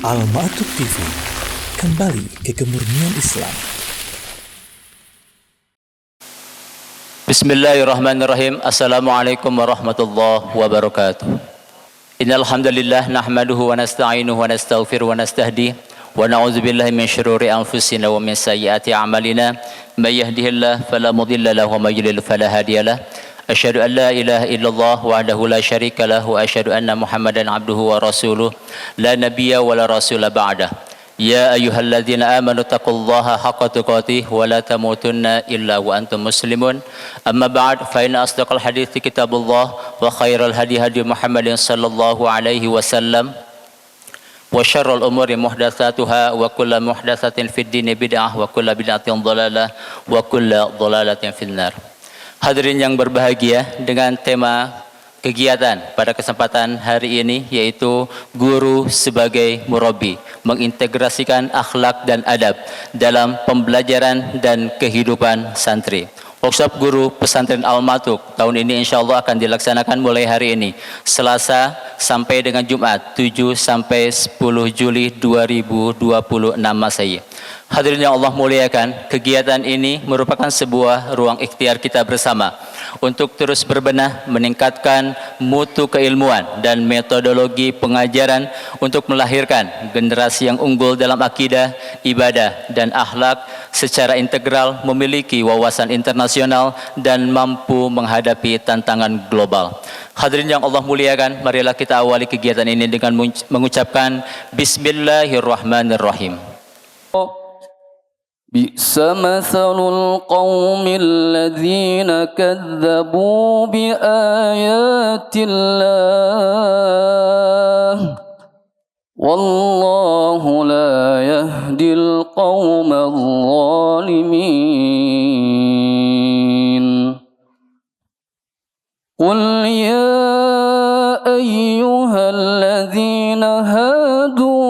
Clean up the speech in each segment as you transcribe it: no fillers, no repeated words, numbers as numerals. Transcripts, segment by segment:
Al-Ma'atub TV, kembali ke kemurnian Islam. Bismillahirrahmanirrahim. Assalamualaikum warahmatullahi wabarakatuh. Innal hamdalillah nahmaduhu wa nasta'inuhu wa nastaghfiruhu wa nastahdi wa na'udzu billahi min shururi anfusina wa min sayyiati a'malina. May yahdihillahu fala mudilla lahu wa may yudlil fala hadiyalah. Asyhadu an la ilaha illallah wahdahu la syarika lahu wa asyhadu anna Muhammadan abduhu wa rasuluh la nabiyya wa la rasula ba'dah. Ya ayyuhalladzina amanu taqullaha haqqa tuqatih wa la tamutunna illa wa antum muslimun. Amma ba'd, fa inna asdaqal hadithi kitabullah wa khairal hadi hadi Muhammadin sallallahu alaihi wasallam wa syarrul umuri muhdatsatuha wa kullu muhdatsatin fid dini bid'ah wa kullu bid'atin dhalalah wa kullu dhalalatin finnar. Hadirin yang berbahagia, dengan tema kegiatan pada kesempatan hari ini yaitu guru sebagai murabi, mengintegrasikan akhlak dan adab dalam pembelajaran dan kehidupan santri. Workshop guru pesantren Al-Ma'atub tahun ini insya Allah akan dilaksanakan mulai hari ini, Selasa sampai dengan Jumat 7 sampai 10 Juli 2026 Masehi. Hadirin yang Allah muliakan, kegiatan ini merupakan sebuah ruang ikhtiar kita bersama untuk terus berbenah, meningkatkan mutu keilmuan dan metodologi pengajaran untuk melahirkan generasi yang unggul dalam akidah, ibadah, dan akhlak secara integral, memiliki wawasan internasional dan mampu menghadapi tantangan global. Hadirin yang Allah muliakan, marilah kita awali kegiatan ini dengan mengucapkan Bismillahirrahmanirrahim. Bi'sa mathalul qawmil ladzina kadzabu biayatillah wallahu la yahdil qawmal zalimin. Qul ya ayyuhalladzina hadu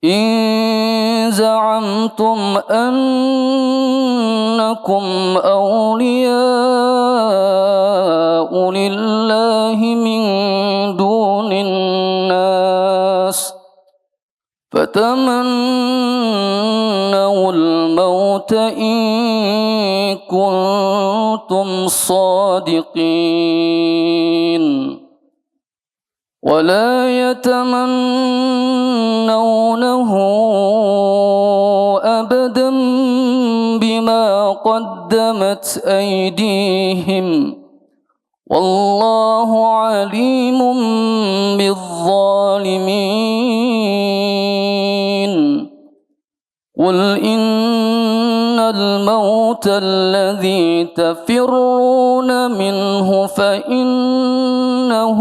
إن زعمتم أنكم أولياء لله من دون الناس فتمنوا الموت إن كنتم صادقين ولا يتمنونه أبدا بما قدمت أيديهم والله عليم بالظالمين. قل إن الموت الذي تفرون منه فإنه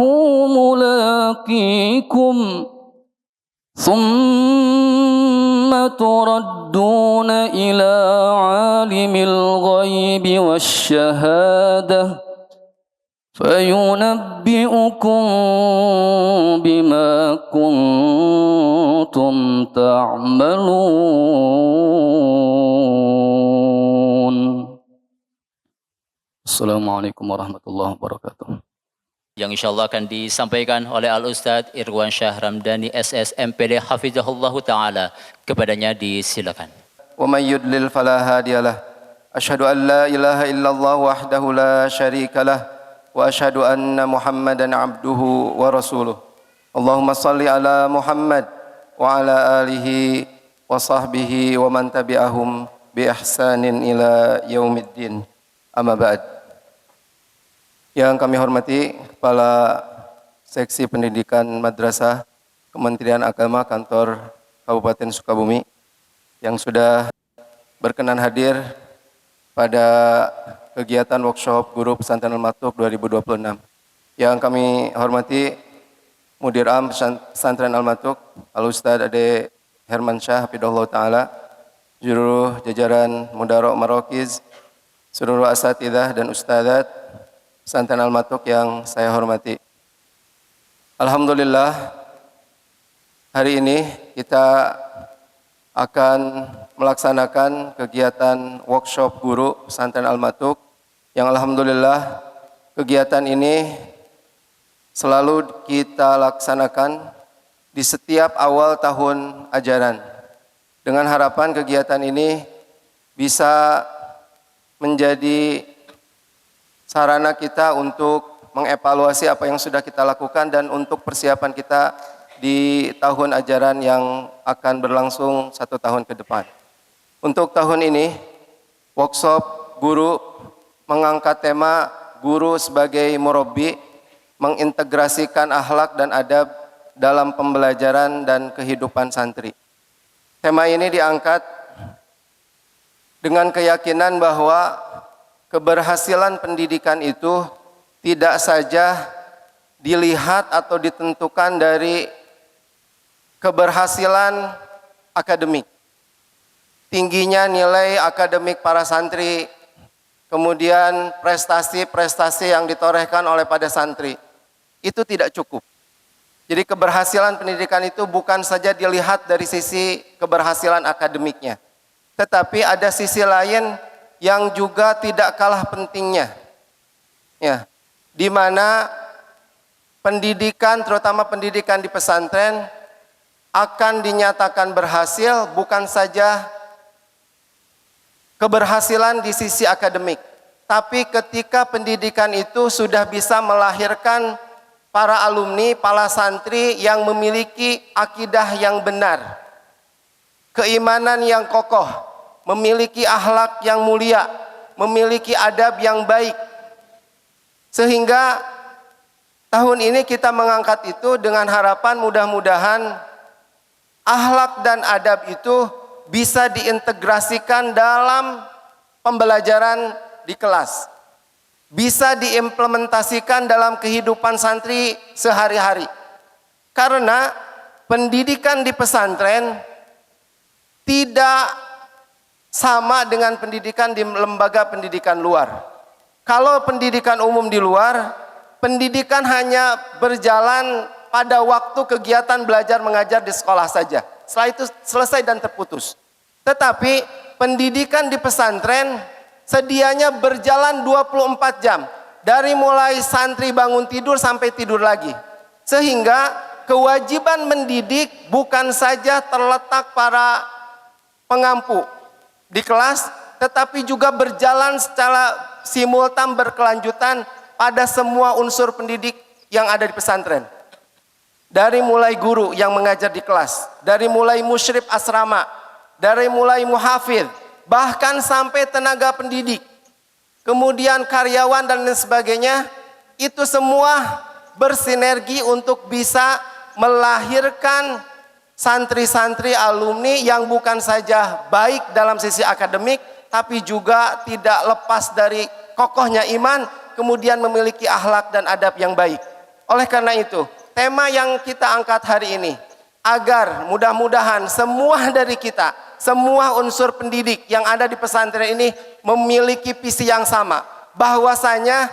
ملاقيكم ثم تردون إلى عالم الغيب والشهادة فينبئكم بما كنتم تعملون. Assalamualaikum warahmatullahi wabarakatuh. Yang insya Allah akan disampaikan oleh Al-Ustadz Irwan Syah Ramdhani SS MPD Hafizahullah Ta'ala. Kepadanya disilakan. Wa may yudlil fala hadiyalah. Asyhadu an la ilaha illallah wahdahu la syarikalah wa asyhadu anna Muhammadan abduhu wa rasuluh. Allahumma salli ala Muhammad wa ala alihi wa sahbihi wa man tabi'ahum bi ihsanin ila yaumiddin. Amma ba'd. Yang kami hormati Kepala Seksi Pendidikan Madrasah Kementerian Agama Kantor Kabupaten Sukabumi yang sudah berkenan hadir pada kegiatan workshop Guru Pesantren Al-Ma'atub 2026. Yang kami hormati Mudir Am Pesantren Al-Ma'atub Al-Ustadz Ade Herman Syah Hafidhullah Ta'ala, seluruh jajaran Mudarok Marokiz, seluruh asatidzah dan ustadzat Pesantren Al-Ma'atub yang saya hormati. Alhamdulillah, hari ini kita akan melaksanakan kegiatan workshop guru pesantren Al-Matuk yang alhamdulillah kegiatan ini selalu kita laksanakan di setiap awal tahun ajaran. Dengan harapan kegiatan ini bisa menjadi sarana kita untuk mengevaluasi apa yang sudah kita lakukan dan untuk persiapan kita di tahun ajaran yang akan berlangsung 1 tahun ke depan. Untuk tahun ini, workshop guru mengangkat tema guru sebagai murabbi, mengintegrasikan akhlak dan adab dalam pembelajaran dan kehidupan santri. Tema ini diangkat dengan keyakinan bahwa keberhasilan pendidikan itu tidak saja dilihat atau ditentukan dari keberhasilan akademik, tingginya nilai akademik para santri, kemudian prestasi-prestasi yang ditorehkan oleh pada santri. Itu tidak cukup. Jadi keberhasilan pendidikan itu bukan saja dilihat dari sisi keberhasilan akademiknya, tetapi ada sisi lain yang juga tidak kalah pentingnya, ya, di mana pendidikan, terutama pendidikan di pesantren, akan dinyatakan berhasil bukan saja keberhasilan di sisi akademik, tapi ketika pendidikan itu sudah bisa melahirkan para alumni, para santri yang memiliki akidah yang benar, keimanan yang kokoh, memiliki akhlak yang mulia, memiliki adab yang baik. Sehingga tahun ini kita mengangkat itu dengan harapan mudah-mudahan akhlak dan adab itu bisa diintegrasikan dalam pembelajaran di kelas, bisa diimplementasikan dalam kehidupan santri sehari-hari. Karena pendidikan di pesantren tidak sama dengan pendidikan di lembaga pendidikan luar. Kalau pendidikan umum di luar, pendidikan hanya berjalan pada waktu kegiatan belajar mengajar di sekolah saja. Setelah itu selesai dan terputus. Tetapi pendidikan di pesantren sedianya berjalan 24 jam. Dari mulai santri bangun tidur sampai tidur lagi. Sehingga kewajiban mendidik bukan saja terletak para pengampu di kelas, tetapi juga berjalan secara simultan berkelanjutan pada semua unsur pendidik yang ada di pesantren. Dari mulai guru yang mengajar di kelas, dari mulai musyrif asrama, dari mulai muhafidz, bahkan sampai tenaga pendidik, kemudian karyawan dan lain sebagainya, itu semua bersinergi untuk bisa melahirkan santri-santri alumni yang bukan saja baik dalam sisi akademik, tapi juga tidak lepas dari kokohnya iman, kemudian memiliki akhlak dan adab yang baik. Oleh karena itu, tema yang kita angkat hari ini, agar mudah-mudahan semua dari kita, semua unsur pendidik yang ada di pesantren ini memiliki visi yang sama, bahwasanya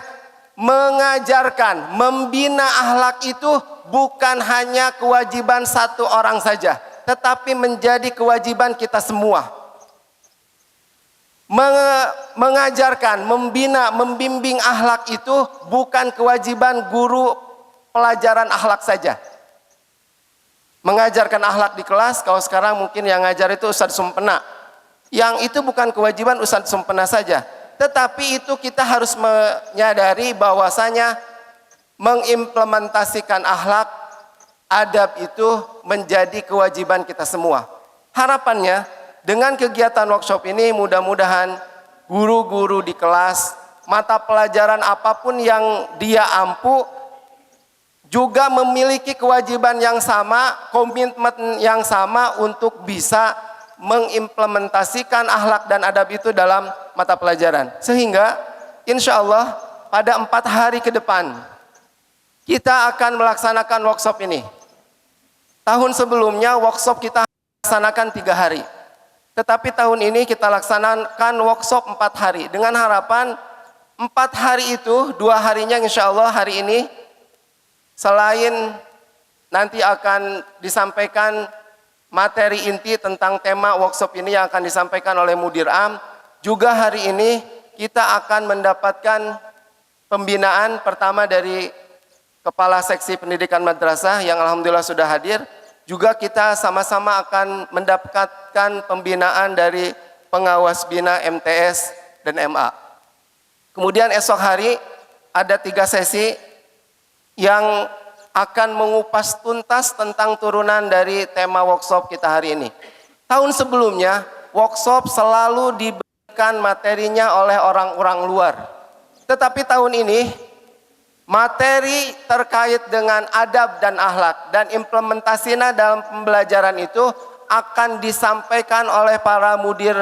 mengajarkan, membina akhlak itu bukan hanya kewajiban satu orang saja, tetapi menjadi kewajiban kita semua. Mengajarkan, membina, membimbing akhlak itu bukan kewajiban guru pelajaran akhlak saja. Mengajarkan akhlak di kelas, kalau sekarang mungkin yang ngajar itu ustadz sumpena. Yang itu bukan kewajiban ustadz sumpena saja, tetapi itu kita harus menyadari bahwasanya mengimplementasikan akhlak, adab itu menjadi kewajiban kita semua. Harapannya dengan kegiatan workshop ini mudah-mudahan guru-guru di kelas, mata pelajaran apapun yang dia ampu, juga memiliki kewajiban yang sama, komitmen yang sama untuk bisa mengimplementasikan akhlak dan adab itu dalam mata pelajaran. Sehingga insya Allah pada 4 hari ke depan kita akan melaksanakan workshop ini. Tahun sebelumnya workshop kita laksanakan 3 hari. Tetapi tahun ini kita laksanakan workshop 4 hari. Dengan harapan 4 hari itu, 2 harinya insya Allah hari ini, selain nanti akan disampaikan materi inti tentang tema workshop ini yang akan disampaikan oleh Mudir Am. Juga hari ini kita akan mendapatkan pembinaan pertama dari Kepala Seksi Pendidikan Madrasah yang alhamdulillah sudah hadir. Juga kita sama-sama akan mendapatkan pembinaan dari pengawas bina MTS dan MA. Kemudian esok hari ada 3 sesi yang akan mengupas tuntas tentang turunan dari tema workshop kita hari ini. Tahun sebelumnya, workshop selalu diberikan materinya oleh orang-orang luar. Tetapi tahun ini, materi terkait dengan adab dan akhlak dan implementasinya dalam pembelajaran itu akan disampaikan oleh para mudir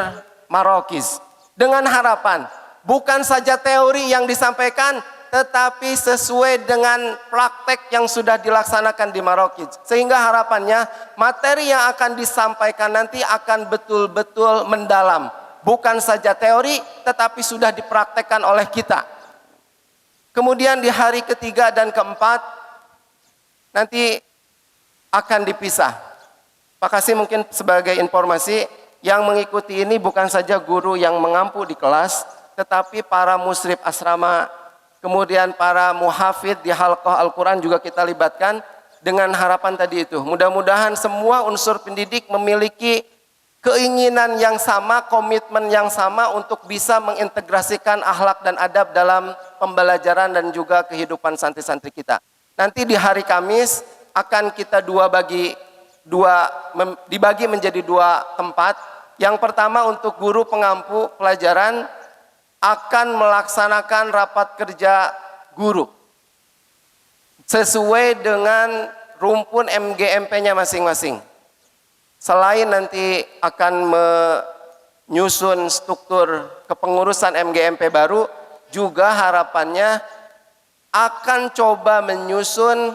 Marokiz. Dengan harapan, bukan saja teori yang disampaikan, tetapi sesuai dengan praktek yang sudah dilaksanakan di Marokiz. Sehingga harapannya materi yang akan disampaikan nanti akan betul-betul mendalam. Bukan saja teori, tetapi sudah dipraktekkan oleh kita. Kemudian di hari ketiga dan keempat nanti akan dipisah. Pak Kasih mungkin sebagai informasi, yang mengikuti ini bukan saja guru yang mengampu di kelas, tetapi para musyrif asrama, kemudian para muhafidz di halqah Al-Quran juga kita libatkan dengan harapan tadi itu. Mudah-mudahan semua unsur pendidik memiliki keinginan yang sama, komitmen yang sama untuk bisa mengintegrasikan akhlak dan adab dalam pembelajaran dan juga kehidupan santri-santri kita. Nanti di hari Kamis akan kita dibagi menjadi 2 tempat. Yang pertama untuk guru pengampu pelajaran akan melaksanakan rapat kerja guru sesuai dengan rumpun MGMP-nya masing-masing. Selain nanti akan menyusun struktur kepengurusan MGMP baru, juga harapannya akan coba menyusun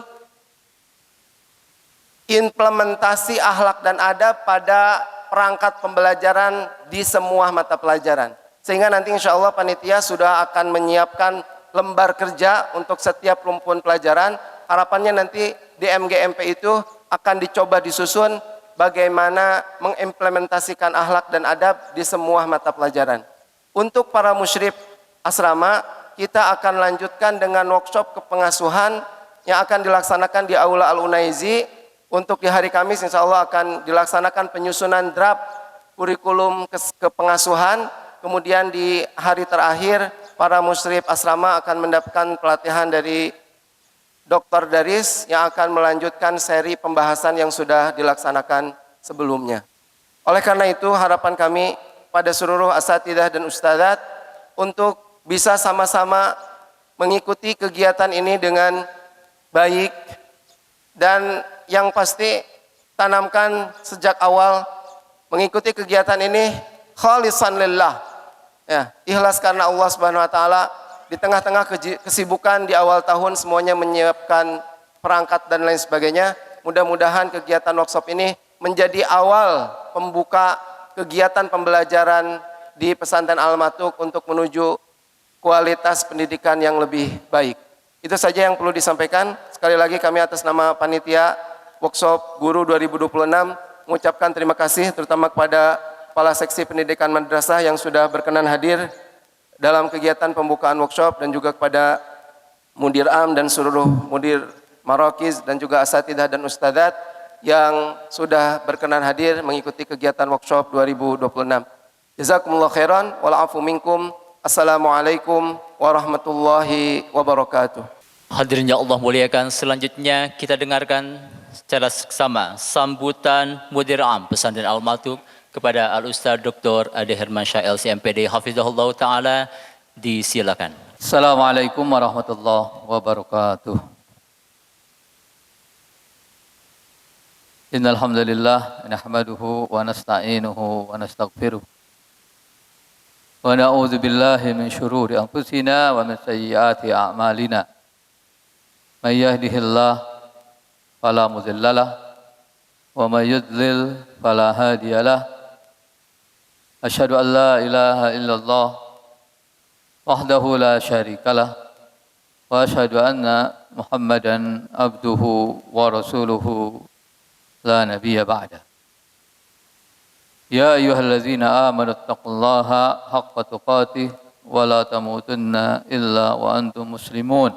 implementasi akhlak dan adab pada perangkat pembelajaran di semua mata pelajaran. Sehingga nanti insya Allah panitia sudah akan menyiapkan lembar kerja untuk setiap rumpun pelajaran. Harapannya nanti di MGMP itu akan dicoba disusun bagaimana mengimplementasikan akhlak dan adab di semua mata pelajaran. Untuk para musyrif asrama, kita akan lanjutkan dengan workshop kepengasuhan yang akan dilaksanakan di Aula Al-Unaizi. Untuk di hari Kamis insya Allah akan dilaksanakan penyusunan draft kurikulum kepengasuhan. Kemudian di hari terakhir, para musyrif asrama akan mendapatkan pelatihan dari Dr. Daris yang akan melanjutkan seri pembahasan yang sudah dilaksanakan sebelumnya. Oleh karena itu harapan kami pada seluruh asatidzah dan ustadzat untuk bisa sama-sama mengikuti kegiatan ini dengan baik dan yang pasti tanamkan sejak awal mengikuti kegiatan ini khalisan lillah. Ya, ikhlas karena Allah Subhanahu wa taala. Di tengah-tengah kesibukan di awal tahun semuanya menyiapkan perangkat dan lain sebagainya. Mudah-mudahan kegiatan workshop ini menjadi awal pembuka kegiatan pembelajaran di pesantren Al-Matuk untuk menuju kualitas pendidikan yang lebih baik. Itu saja yang perlu disampaikan. Sekali lagi kami atas nama panitia workshop Guru 2026 mengucapkan terima kasih terutama kepada Kepala Seksi Pendidikan Madrasah yang sudah berkenan hadir dalam kegiatan pembukaan workshop dan juga kepada Mudir Am dan seluruh Mudir Marokiz dan juga asatidzah dan ustadzat yang sudah berkenan hadir mengikuti kegiatan workshop 2026. Jazakumullah khairan wal afu minkum. Assalamualaikum warahmatullahi wabarakatuh. Hadirin yang Allah muliakan, selanjutnya kita dengarkan secara seksama sambutan Mudir Am Pesantren Al-Matuk kepada Al-Ustaz Dr. Ade Hermansyah LCMPD Hafizahullah Ta'ala. Disilakan. Assalamualaikum warahmatullahi wabarakatuh. Innal hamdalillah nahmaduhu wa nasta'inuhu wa nastaghfiruh. Wa na'udzu billahi min syururi anfusina wa min sayyiati a'malina. May yahdihillahu fala mudhillalah wa may yudlil fala hadiyalah. Asyhadu an la ilaha illallah wahdahu la syarikalah wa asyhadu anna Muhammadan abduhu wa rasuluhu la nabiyya ba'da. يا أيها الذين آمنوا اتقوا الله حق تقاته ولا تموتن إلا وأنتم مسلمون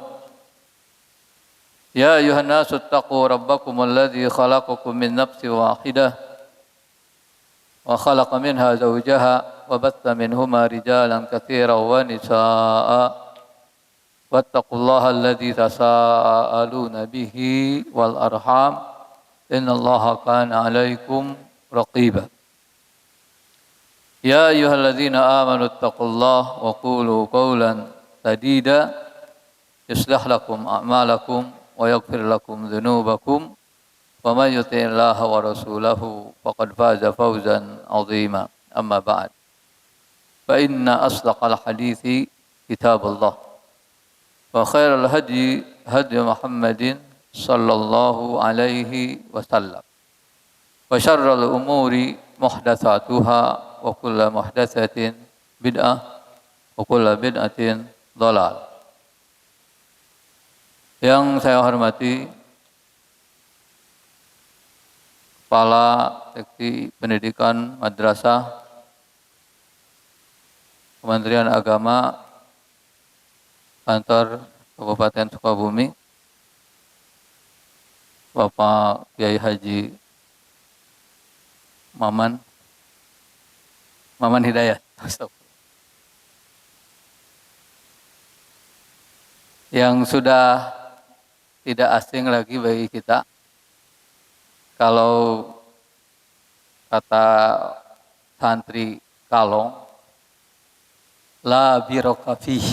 يا أيها الناس اتقوا ربكم الذي خلقكم من نفس واحدة وخلق منها زوجها وبث منهما رجالا كثيرا ونساء واتقوا الله الذي تساءلون به والأرحام إن الله كان عليكم رقيبا يا أيها الذين آمنوا اتقوا الله وقولوا قولا سديدا يصلح لكم أعمالكم ويغفر لكم ذنوبكم ومن يطع الله ورسوله فقد فاز فوزا عظيما أما بعد فإن أصدق الحديث كتاب الله وخير الهدي هدي محمد صلى الله عليه وسلم وشر الأمور محدثاتها وكل محدثة بدعة وكل بدعة ضلال. Yang saya hormati Kepala Seksi Pendidikan Madrasah Kementerian Agama Kantor Kabupaten Sukabumi, Bapak Kiai Haji Maman Hidayat, yang sudah tidak asing lagi bagi kita. Kalau kata santri Kalong, la birokafih,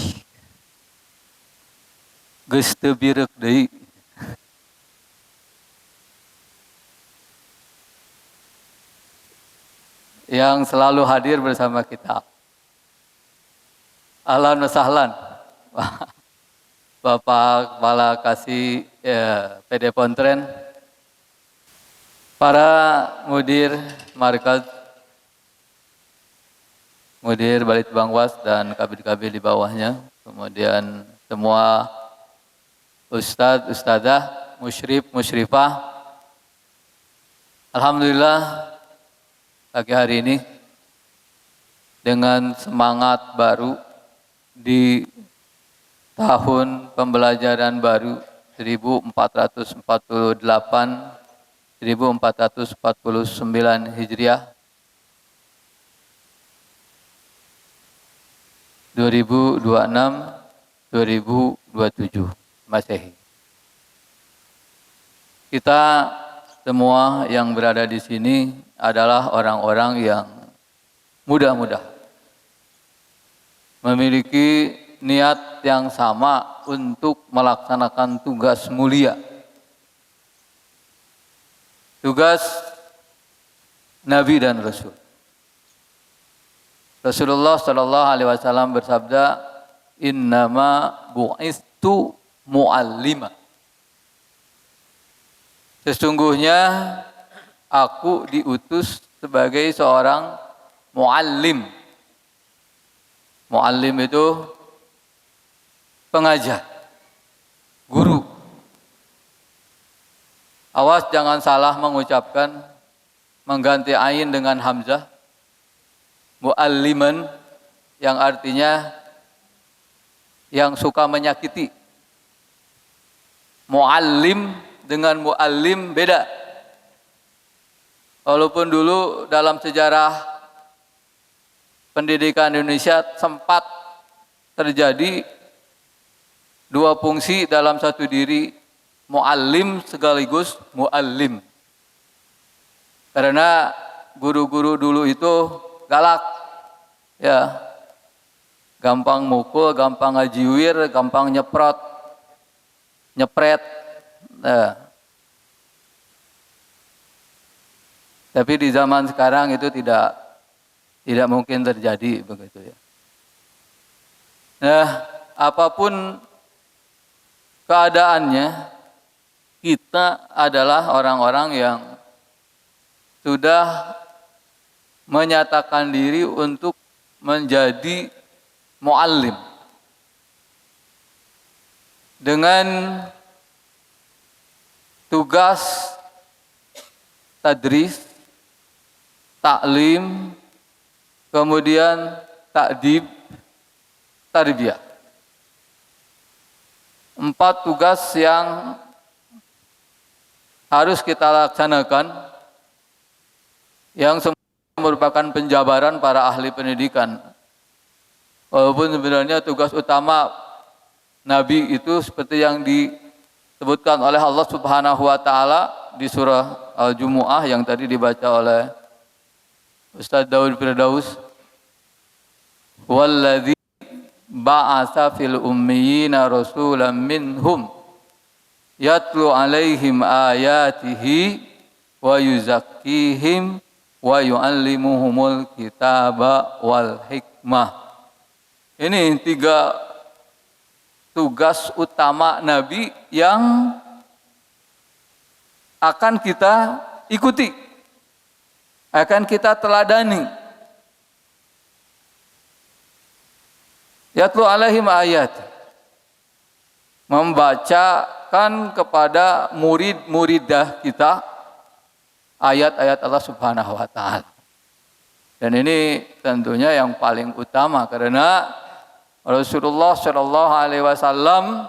geus teu birek deui. Yang selalu hadir bersama kita. Ahlan wa sahlan. Bapak Kepala Kasih PD Pontren, para mudir markaz, mudir Balitbangwas dan kabid-kabid di bawahnya, kemudian semua ustadz, ustadzah, musyrif, musyrifah. Alhamdulillah pagi hari ini dengan semangat baru di tahun pembelajaran baru 1449 Hijriah 2026-2027 Masehi. Kita semua yang berada di sini adalah orang-orang yang mudah-mudah memiliki niat yang sama untuk melaksanakan tugas mulia. Tugas Nabi dan Rasul. Rasulullah Shallallahu Alaihi Wasallam bersabda, "Innama bu'istu mu'allima." Sesungguhnya aku diutus sebagai seorang muallim. Muallim itu pengajar, guru. Awas jangan salah mengucapkan, mengganti ain dengan hamzah. Mualliman yang artinya yang suka menyakiti. Muallim dengan muallim beda. Walaupun dulu dalam sejarah pendidikan Indonesia sempat terjadi dua fungsi dalam satu diri, muallim sekaligus muallim. Karena guru-guru dulu itu galak, ya, gampang mukul, gampang ngajiwir, gampang nyepret. Nah. Tapi di zaman sekarang itu tidak mungkin terjadi begitu ya. Nah, apapun keadaannya, kita adalah orang-orang yang sudah menyatakan diri untuk menjadi muallim dengan tugas tadris, taklim, kemudian ta'dib, tarbiyah. 4 tugas yang harus kita laksanakan, yang merupakan penjabaran para ahli pendidikan. Walaupun sebenarnya tugas utama Nabi itu seperti yang disebutkan oleh Allah Subhanahu wa Ta'ala di surah Al-Jumu'ah yang tadi dibaca oleh Ustaz Daud Firdaus. Walladzi ba'atsa fil ummiyina rasulan minhum yatlu alaihim ayatihi wa yuzakkihim wa yu'allimuhumul kitaba wal hikmah. Ini 3 tugas utama Nabi yang akan kita ikuti, akan kita teladani. Yatlu alaihim ayat, membacakan kepada murid-muridah kita ayat-ayat Allah Subhanahu wa Ta'ala. Dan ini tentunya yang paling utama karena Rasulullah Shallallahu Alaihi Wasallam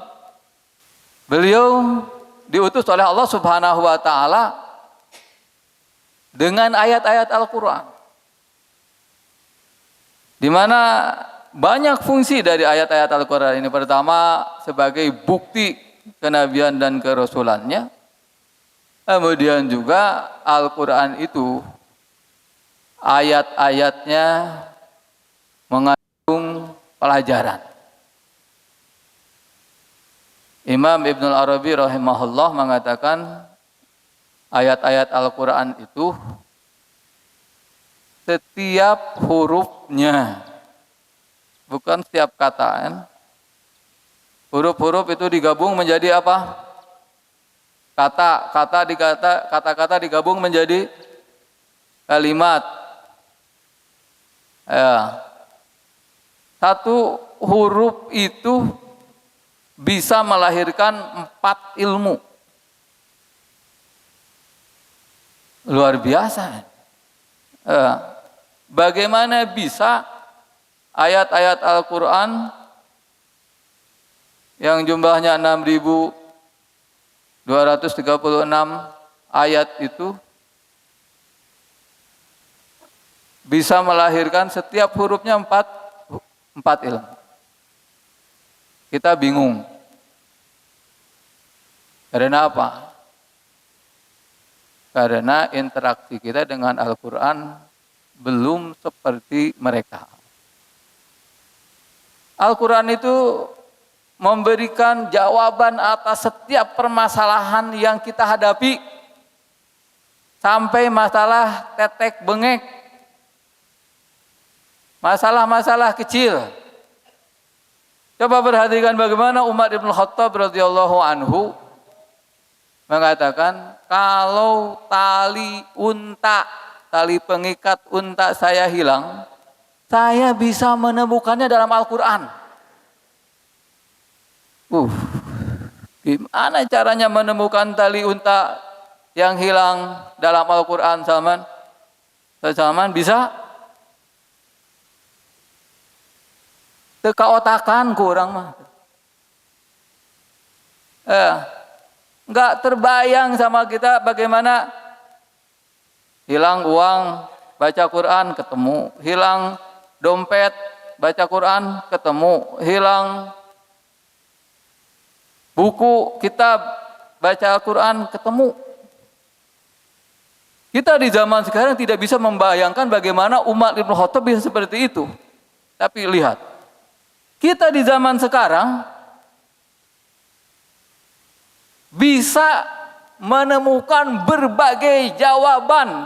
beliau diutus oleh Allah Subhanahu wa Ta'ala dengan ayat-ayat Al-Quran, di mana banyak fungsi dari ayat-ayat Al-Quran ini. Pertama, sebagai bukti kenabian dan kerasulannya. Kemudian juga Al-Quran itu ayat-ayatnya mengandung pelajaran. Imam Ibnul Arabi rahimahullah mengatakan ayat-ayat Al-Quran itu setiap hurufnya, bukan setiap kata, kan? Huruf-huruf itu digabung menjadi apa? Kata-kata digabung menjadi kalimat. Ya. Satu huruf itu bisa melahirkan 4 ilmu. Luar biasa. Ya. Bagaimana bisa ayat-ayat Al-Quran yang jumlahnya 6.236 ayat itu bisa melahirkan setiap hurufnya 4 ilmu. Kita bingung. Karena apa? Karena interaksi kita dengan Al-Quran belum seperti mereka. Al-Quran itu memberikan jawaban atas setiap permasalahan yang kita hadapi, sampai masalah tetek bengek, masalah-masalah kecil. Coba perhatikan bagaimana Umar bin Khattab radhiyallahu anhu mengatakan, kalau tali pengikat unta saya hilang, saya bisa menemukannya dalam Al-Quran. Gimana caranya menemukan tali unta yang hilang dalam Al-Quran, Salman? Salman bisa? Teka otakan kurang mah. Enggak terbayang sama kita bagaimana hilang uang, baca Quran ketemu, hilang dompet, baca Quran ketemu, hilang buku, kitab, baca Quran ketemu. Kita di zaman sekarang tidak bisa membayangkan bagaimana Umar bin Khattab bisa seperti itu. Tapi lihat, kita di zaman sekarang bisa menemukan berbagai jawaban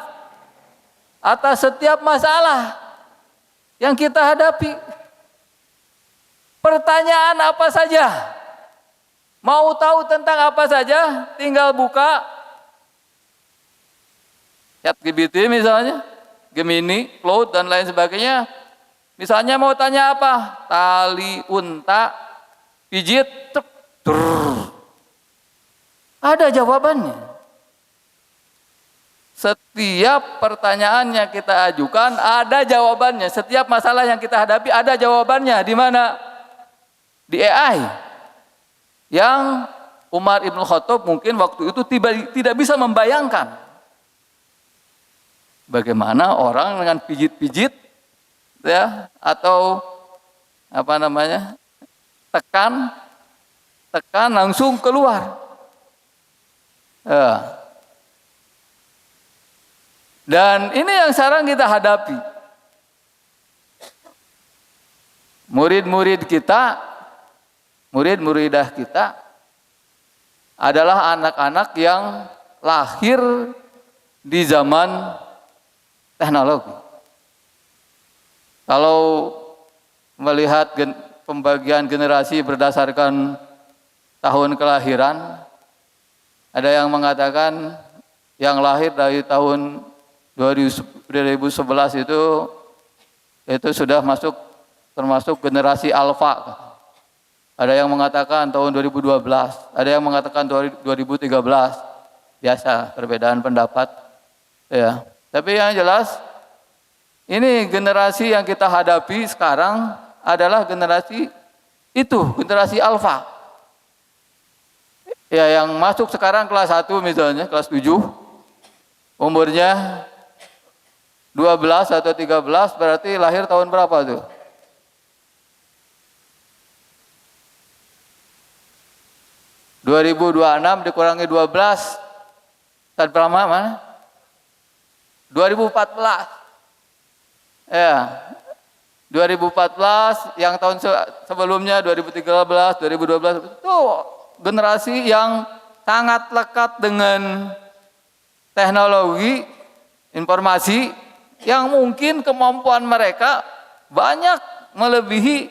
atas setiap masalah yang kita hadapi. Pertanyaan apa saja, mau tahu tentang apa saja, tinggal buka ChatGPT misalnya, Gemini, Cloud dan lain sebagainya. Misalnya mau tanya apa? Tali unta pijit, ada jawabannya. Setiap pertanyaan yang kita ajukan ada jawabannya. Setiap masalah yang kita hadapi ada jawabannya. Di mana? Di AI. Yang Umar Ibn Khattab mungkin waktu itu tidak bisa membayangkan bagaimana orang dengan pijit-pijit ya, atau tekan langsung keluar. Ya. Dan ini yang sekarang kita hadapi. Murid-muridah kita adalah anak-anak yang lahir di zaman teknologi. Kalau melihat pembagian generasi berdasarkan tahun kelahiran, ada yang mengatakan yang lahir dari tahun 2011 itu sudah termasuk generasi alfa. Ada yang mengatakan tahun 2012, ada yang mengatakan 2013. Biasa perbedaan pendapat. Ya. Tapi yang jelas ini generasi yang kita hadapi sekarang adalah generasi alfa. Ya, yang masuk sekarang kelas 1 misalnya, kelas 7, umurnya 12 atau 13, berarti lahir tahun berapa tuh? 2026 dikurangi 12, tahun berapa mana? 2014. Ya, 2014, yang tahun sebelumnya 2013, 2012 itu generasi yang sangat lekat dengan teknologi informasi, yang mungkin kemampuan mereka banyak melebihi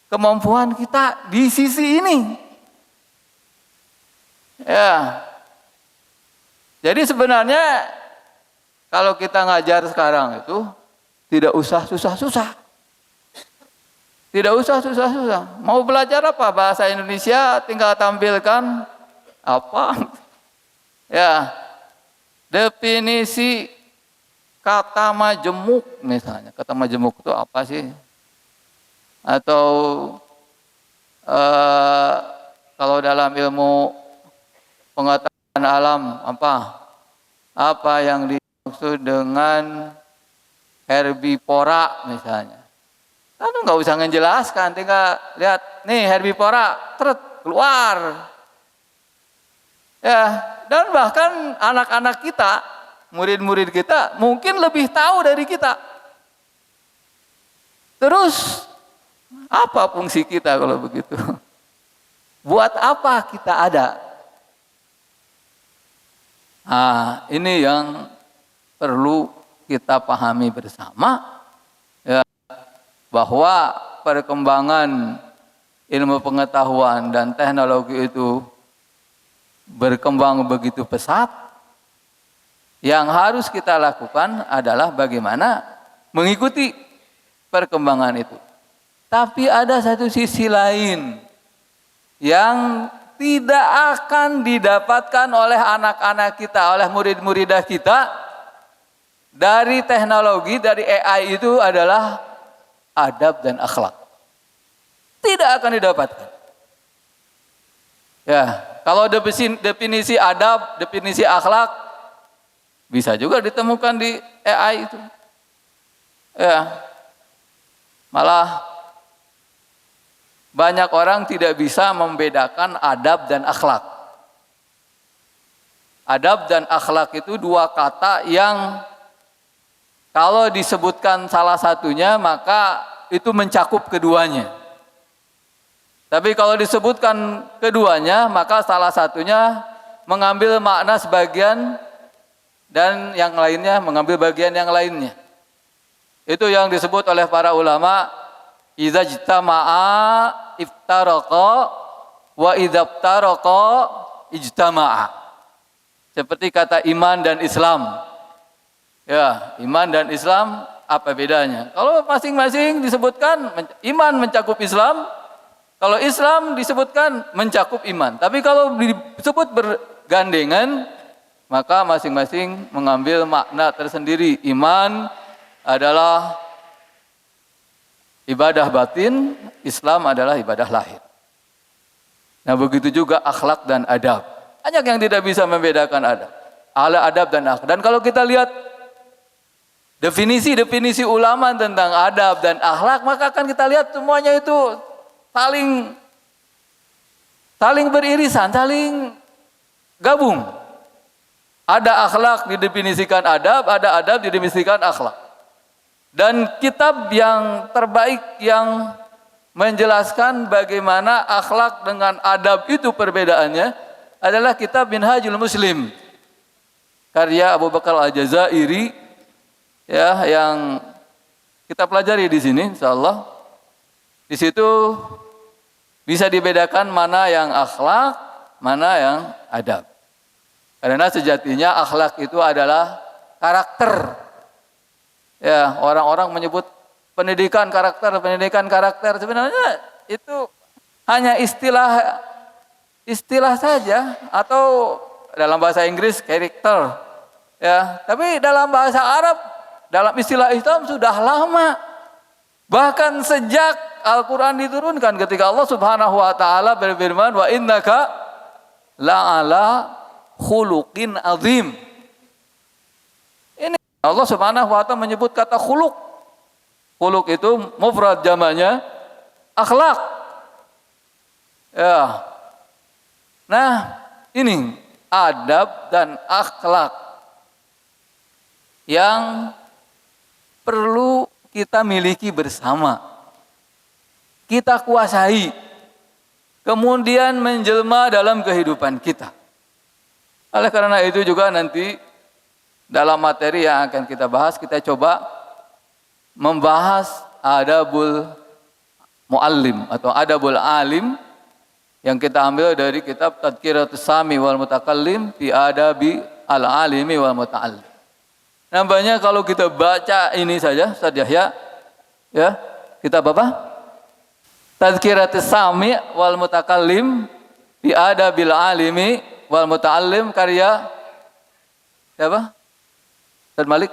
kemampuan kita di sisi ini. Ya. Jadi sebenarnya kalau kita ngajar sekarang itu tidak usah susah-susah. Tidak usah susah-susah. Mau belajar apa? Bahasa Indonesia tinggal tampilkan apa? Ya. Definisi kata majemuk misalnya. Kata majemuk itu apa sih? Atau kalau dalam ilmu pengetahuan alam apa yang dimaksud dengan herbivora misalnya. Kan nggak usah ngejelaskan, tinggal lihat nih herbivora, keluar. Ya, dan bahkan anak-anak kita, murid-murid kita mungkin lebih tahu dari kita. Terus apa fungsi kita kalau begitu? Buat apa kita ada? Nah, ini yang perlu kita pahami bersama, ya, bahwa perkembangan ilmu pengetahuan dan teknologi itu berkembang begitu pesat. Yang harus kita lakukan adalah bagaimana mengikuti perkembangan itu. Tapi ada satu sisi lain yang tidak akan didapatkan oleh anak-anak kita, oleh murid-muridah kita dari teknologi, dari AI itu adalah adab dan akhlak. Tidak akan didapatkan. Ya, kalau definisi adab, definisi akhlak bisa juga ditemukan di AI itu. Ya. Malah banyak orang tidak bisa membedakan adab dan akhlak. Adab dan akhlak itu dua kata yang kalau disebutkan salah satunya maka itu mencakup keduanya. Tapi kalau disebutkan keduanya maka salah satunya mengambil makna sebagian dan yang lainnya mengambil bagian yang lainnya. Itu yang disebut oleh para ulama idza ijtama'a iftaraqa wa idza iftaraqa ijtama'a. Seperti kata iman dan Islam. Ya, iman dan Islam apa bedanya? Kalau masing-masing disebutkan iman mencakup Islam, kalau Islam disebutkan mencakup iman. Tapi kalau disebut bergandengan maka masing-masing mengambil makna tersendiri. Iman adalah ibadah batin, Islam adalah ibadah lahir. Nah begitu juga akhlak dan adab. Banyak yang tidak bisa membedakan adab. Adab dan akhlak. Dan kalau kita lihat definisi-definisi ulama tentang adab dan akhlak, maka akan kita lihat semuanya itu saling beririsan, saling gabung. Ada akhlak didefinisikan adab, ada adab didefinisikan akhlak. Dan kitab yang terbaik yang menjelaskan bagaimana akhlak dengan adab itu perbedaannya adalah kitab Minhajul Muslim karya Abu Bakar Al-Jazairi, ya, yang kita pelajari di sini insyaallah. Di situ bisa dibedakan mana yang akhlak, mana yang adab. Karena sejatinya akhlak itu adalah karakter. Ya, orang-orang menyebut pendidikan karakter sebenarnya itu hanya istilah saja, atau dalam bahasa Inggris karakter. Ya, tapi dalam bahasa Arab, dalam istilah Islam sudah lama. Bahkan sejak Al-Qur'an diturunkan, ketika Allah Subhanahu wa taala berfirman, "Wa innaka la'ala khuluqin azim." Ini Allah Subhanahu wa taala menyebut kata khuluq. Khuluq itu mufrad, jamaknya akhlak. Ya. Nah, ini adab dan akhlak yang perlu kita miliki bersama. Kita kuasai, kemudian menjelma dalam kehidupan kita. Oleh karena itu juga nanti dalam materi yang akan kita bahas, kita coba membahas adabul muallim atau adabul alim yang kita ambil dari kitab Tadhkiratus Sami wal Mutakallim fi Adabi al-Alimi wal Muta'allim. Nampaknya kalau kita baca ini saja, Ustaz Yahya, ya, kitab apa? Tadhkiratus Sami wal Mutakallim fi Adabil Alimi wal Muta'allim karya siapa? Ustaz Malik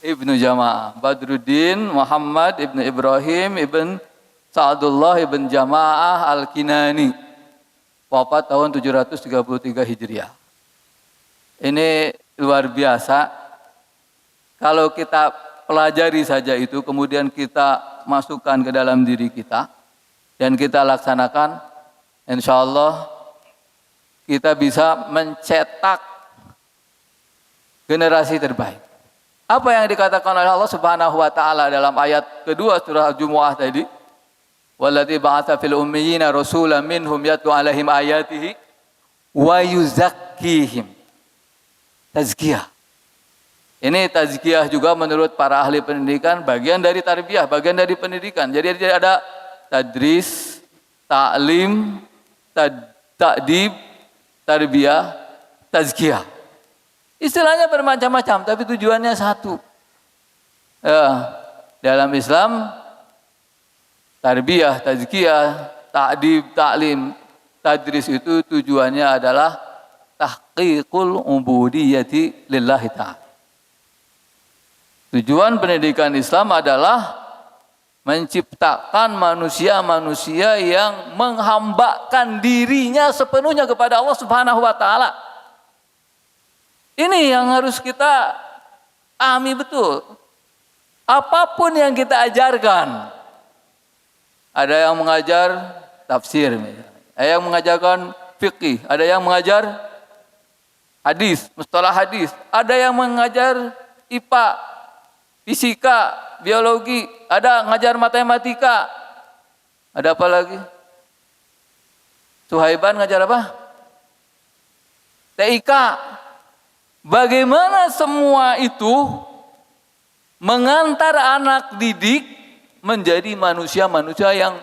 Ibnu Jama'ah, Badruddin Muhammad Ibnu Ibrahim Ibn Sa'adullah Ibn Jama'ah Al-Kinani, wafat tahun 733 Hijriah. Ini luar biasa. Kalau kita pelajari saja itu, kemudian kita masukkan ke dalam diri kita dan kita laksanakan, insya Allah kita bisa mencetak generasi terbaik. Apa yang dikatakan oleh Allah Subhanahu wa taala dalam ayat kedua surah Al-Jumu'ah tadi? Walladzi ba'atsa fil ummiyina rasulan minhum yatlu 'alaihim ayatihi wa yuzakkihim. Tazkiyah. Ini tazkiyah juga menurut para ahli pendidikan bagian dari tarbiyah, bagian dari pendidikan. Jadi ada tadris, ta'lim, ta'dib, tarbiyah, tazkiyah. Istilahnya bermacam-macam, tapi tujuannya satu. Dalam Islam, tarbiyah, tazkiyah, ta'dib, ta'lim, tadris itu tujuannya adalah tahqiqul ubudiyyati lillahi ta'ala. Tujuan pendidikan Islam adalah menciptakan manusia-manusia yang menghambakan dirinya sepenuhnya kepada Allah Subhanahu wa taala. Ini yang harus kita pahami betul. Apapun yang kita ajarkan, ada yang mengajar tafsir, ada yang mengajarkan fikih, ada yang mengajar hadis, mustalah hadis, ada yang mengajar IPA, fisika, biologi, ada ngajar matematika, ada apa lagi? Suhaiban ngajar apa? TIK. Bagaimana semua itu mengantar anak didik menjadi manusia-manusia yang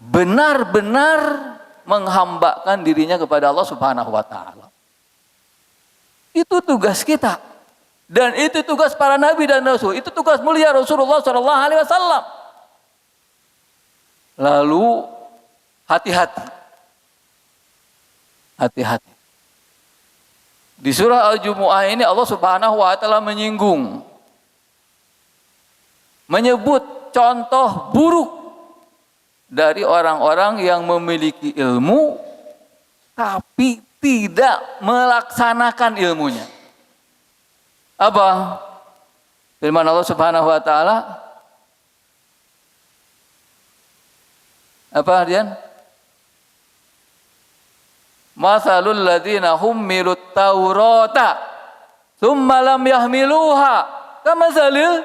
benar-benar menghambakan dirinya kepada Allah Subhanahu wa taala. Itu tugas kita. Dan itu tugas para nabi dan rasul. Itu tugas mulia Rasulullah sallallahu alaihi wasallam. Lalu hati-hati. Hati-hati. Di surah Al-Jumu'ah ini Allah Subhanahu wa taala menyebut contoh buruk dari orang-orang yang memiliki ilmu tapi tidak melaksanakan ilmunya. Apa? Firman Allah Subhanahu wa taala apa Dian? Masalul ladzina hummilut taurata tsumma lam yahmiluha kamatsalil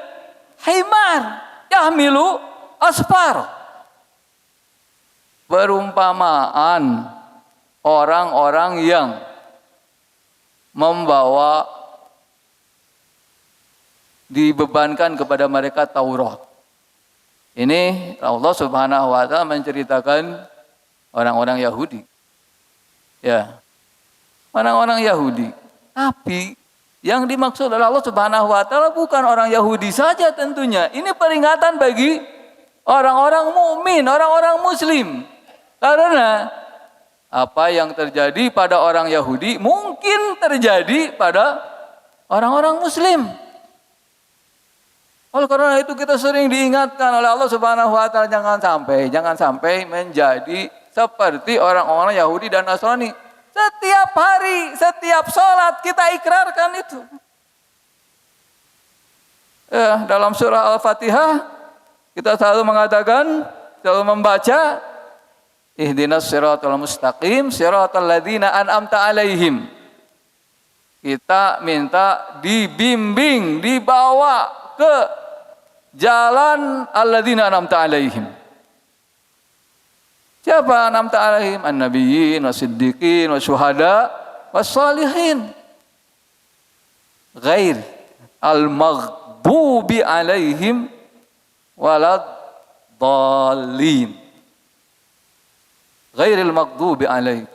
himar yahmilu asfar. Perumpamaan orang-orang yang membawa dibebankan kepada mereka Taurat. Ini Allah Subhanahu wa taala menceritakan orang-orang Yahudi. Ya. Orang-orang Yahudi. Tapi yang dimaksud oleh Allah Subhanahu wa taala bukan orang Yahudi saja tentunya. Ini peringatan bagi orang-orang mukmin, orang-orang muslim. Karena apa yang terjadi pada orang Yahudi mungkin terjadi pada orang-orang muslim. Oleh karena itu kita sering diingatkan oleh Allah Subhanahu wa taala jangan sampai menjadi seperti orang-orang Yahudi dan Nasrani. Setiap hari, setiap sholat kita ikrarkan itu. Dalam surah Al-Fatihah kita selalu mengatakan, selalu membaca ihdinas siratal mustaqim siratal ladzina an'amta alaihim. Kita minta dibimbing, dibawa ke jalan alladzina an'amta alaihim. Siapa an'amta alaihim? An-nabiyyin, was-siddiqin, was-syuhada, was-salihin. Ghair al-maghdubi alaihim walad-dallin. Ghairil maghdubi alaihim.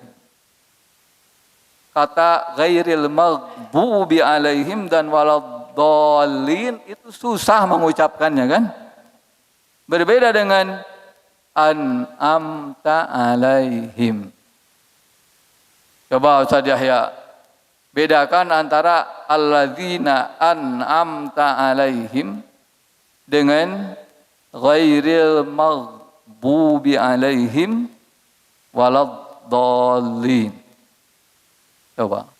Kata ghairil maghdubi alaihim dan walad-dallin itu susah mengucapkannya kan? Berbeda dengan an'amta alaihim. Coba Ustaz Yahya bedakan antara alladzina an'amta alaihim dengan ghairil maghdubi alaihim waladdallin. Coba.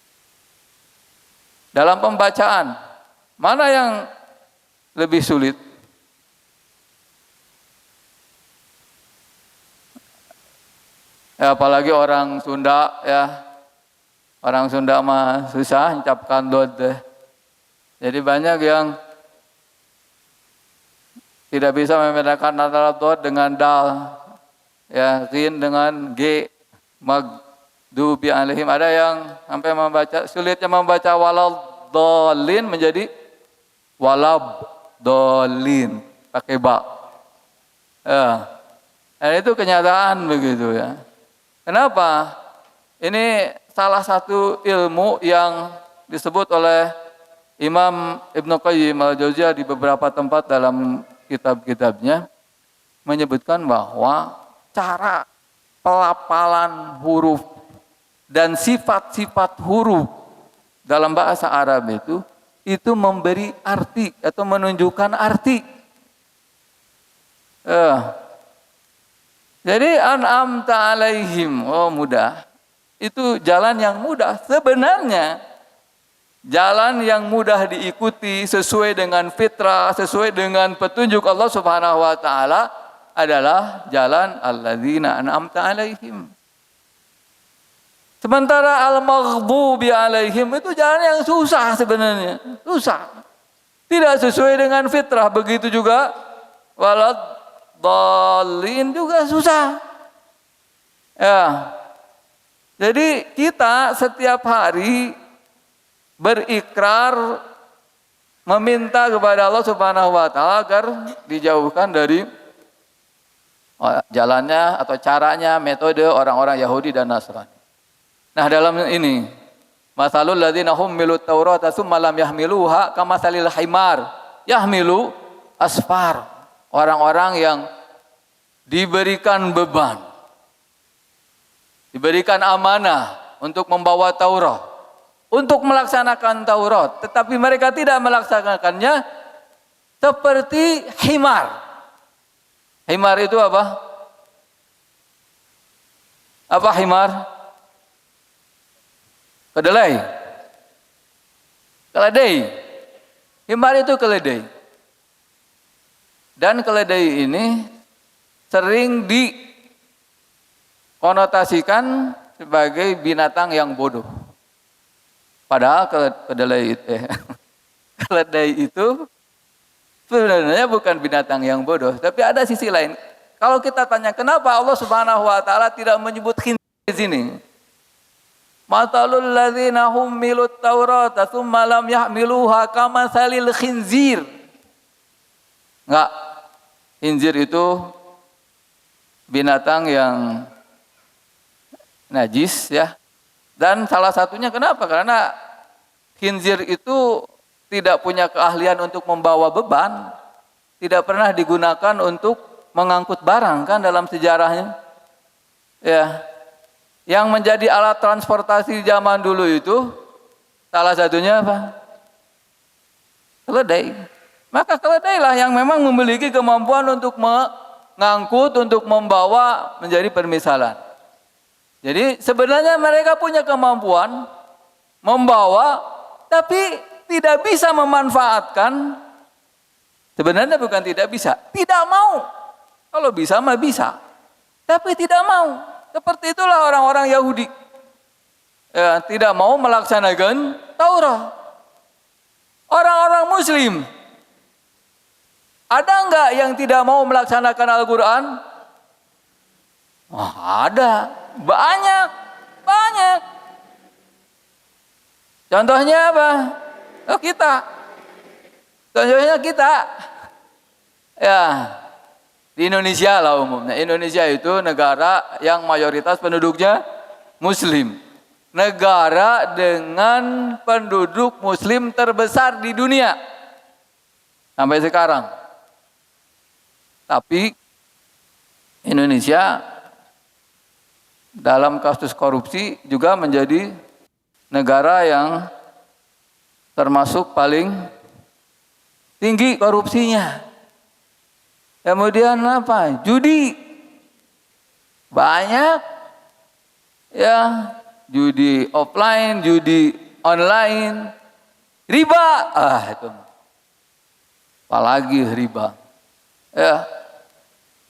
Dalam pembacaan mana yang lebih sulit? Ya, apalagi orang Sunda ya. Orang Sunda mah susah mencapkan dod. Jadi banyak yang tidak bisa membedakan antara dod dengan dal. Ya, rin dengan g, maghdubi alaihim. Ada yang sampai membaca sulitnya membaca waladhdallin menjadi walabdallin pakai ba. Ya. Dan itu kenyataan begitu ya. Kenapa? Ini salah satu ilmu yang disebut oleh Imam Ibnu Qayyim al-Jauziyah di beberapa tempat dalam kitab-kitabnya menyebutkan bahwa cara pelafalan huruf dan sifat-sifat huruf dalam bahasa Arab itu memberi arti atau menunjukkan arti. Jadi an'amta alaihim, oh mudah. Itu jalan yang mudah. Sebenarnya jalan yang mudah diikuti sesuai dengan fitrah, sesuai dengan petunjuk Allah Subhanahu wa taala adalah jalan alladzina an'amta alaihim. Sementara al-maghdubi alaihim itu jalan yang susah sebenarnya. Susah. Tidak sesuai dengan fitrah. Begitu juga walad-dallin juga susah. Ya. Jadi kita setiap hari berikrar meminta kepada Allah Subhanahu wa taala agar dijauhkan dari jalannya atau caranya, metode orang-orang Yahudi dan Nasrani. Nah, dalam ini masalul ladzina hummilut taurata tsumma lam yahmiluha kamasalil himar yahmilu asfar. Orang-orang yang diberikan beban, diberikan amanah untuk membawa Taurat, untuk melaksanakan Taurat, tetapi mereka tidak melaksanakannya, seperti himar. Himar itu apa? Apa himar? Kedelai. Keledai. Himar itu keledai. Dan keledai ini sering dikonotasikan sebagai binatang yang bodoh. Padahal keledai itu sebenarnya bukan binatang yang bodoh, tapi ada sisi lain. Kalau kita tanya kenapa Allah Subhanahu wa taala tidak menyebut khinzir di sini? Matalul ladzina hummilut taurata tsumma lam yahmiluha kamatsalil khinzir. Enggak. Khinzir itu binatang yang najis ya. Dan salah satunya kenapa? Karena khinzir itu tidak punya keahlian untuk membawa beban, tidak pernah digunakan untuk mengangkut barang kan dalam sejarahnya. Ya. Yang menjadi alat transportasi zaman dulu itu salah satunya apa? Keledai. Maka keledailah yang memang memiliki kemampuan untuk mengangkut, untuk membawa menjadi permisalan. Jadi sebenarnya mereka punya kemampuan membawa, tapi tidak bisa memanfaatkan. Sebenarnya bukan tidak bisa, tidak mau. Kalau bisa mah bisa, tapi tidak mau. Seperti itulah orang-orang Yahudi. Ya, tidak mau melaksanakan Taurat. Orang-orang Muslim, ada enggak yang tidak mau melaksanakan Al-Quran? Ada, banyak. Contohnya apa? Kita. Contohnya kita. Ya, di Indonesia lah umumnya. Indonesia itu negara yang mayoritas penduduknya Muslim. Negara dengan penduduk Muslim terbesar di dunia. Sampai sekarang. Tapi Indonesia dalam kasus korupsi juga menjadi negara yang termasuk paling tinggi korupsinya. Kemudian apa? Judi. Banyak. Ya, judi offline, judi online. Riba. Itu. Apalagi riba. Ya.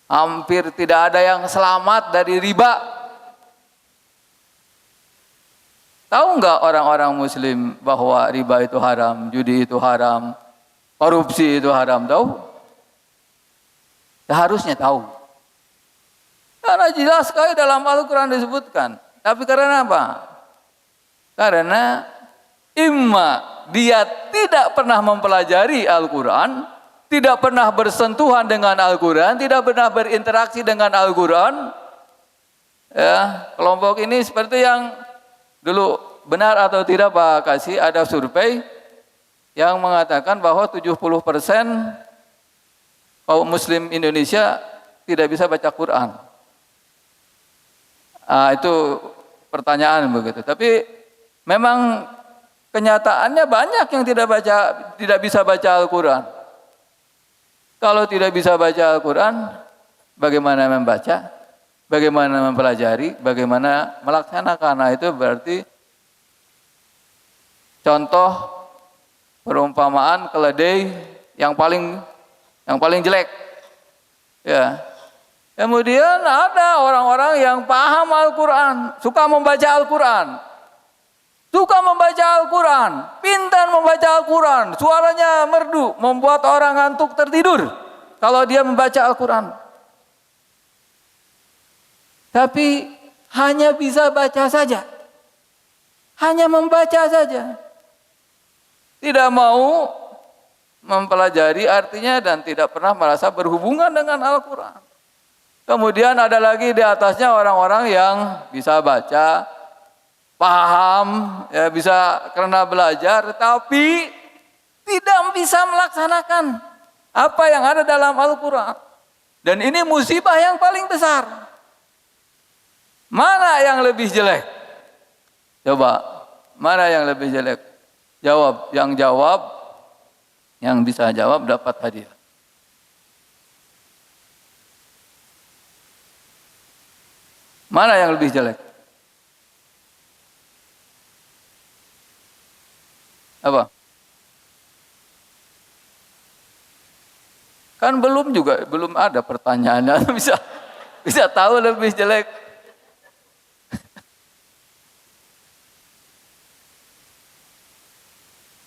Hampir tidak ada yang selamat dari riba. Tahu enggak orang-orang Muslim bahwa riba itu haram, judi itu haram, korupsi itu haram? Tahu? Ya, harusnya tahu. Karena jelas sekali dalam Al-Quran disebutkan. Tapi karena apa? Karena dia tidak pernah mempelajari Al-Quran, tidak pernah bersentuhan dengan Al-Quran, tidak pernah berinteraksi dengan Al-Quran. Ya, kelompok ini seperti yang dulu, benar atau tidak Pak Kasih, ada survei yang mengatakan bahwa 70% kaum Muslim Indonesia tidak bisa baca Quran. Itu pertanyaan begitu. Tapi memang kenyataannya banyak yang tidak bisa baca Al-Quran. Kalau tidak bisa baca Al-Quran, bagaimana membaca? Bagaimana mempelajari? Bagaimana melaksanakan? Nah, itu berarti contoh perumpamaan keledai yang paling jelek. Ya. Kemudian ada orang-orang yang paham Al-Quran, suka membaca Al-Quran. Pintar membaca Al-Quran, suaranya merdu, membuat orang ngantuk tertidur kalau dia membaca Al-Quran. Tapi hanya bisa baca saja. Hanya membaca saja. Tidak mau mempelajari artinya dan tidak pernah merasa berhubungan dengan Al-Quran. Kemudian ada lagi di atasnya orang-orang yang bisa baca, paham, ya bisa karena belajar, tapi tidak bisa melaksanakan apa yang ada dalam Al-Quran. Dan ini musibah yang paling besar. Mana yang lebih jelek? Coba, Mana yang lebih jelek? Jawab. Yang bisa jawab dapat hadiah. Mana yang lebih jelek? Apa? Kan belum ada pertanyaannya. bisa tahu lebih jelek.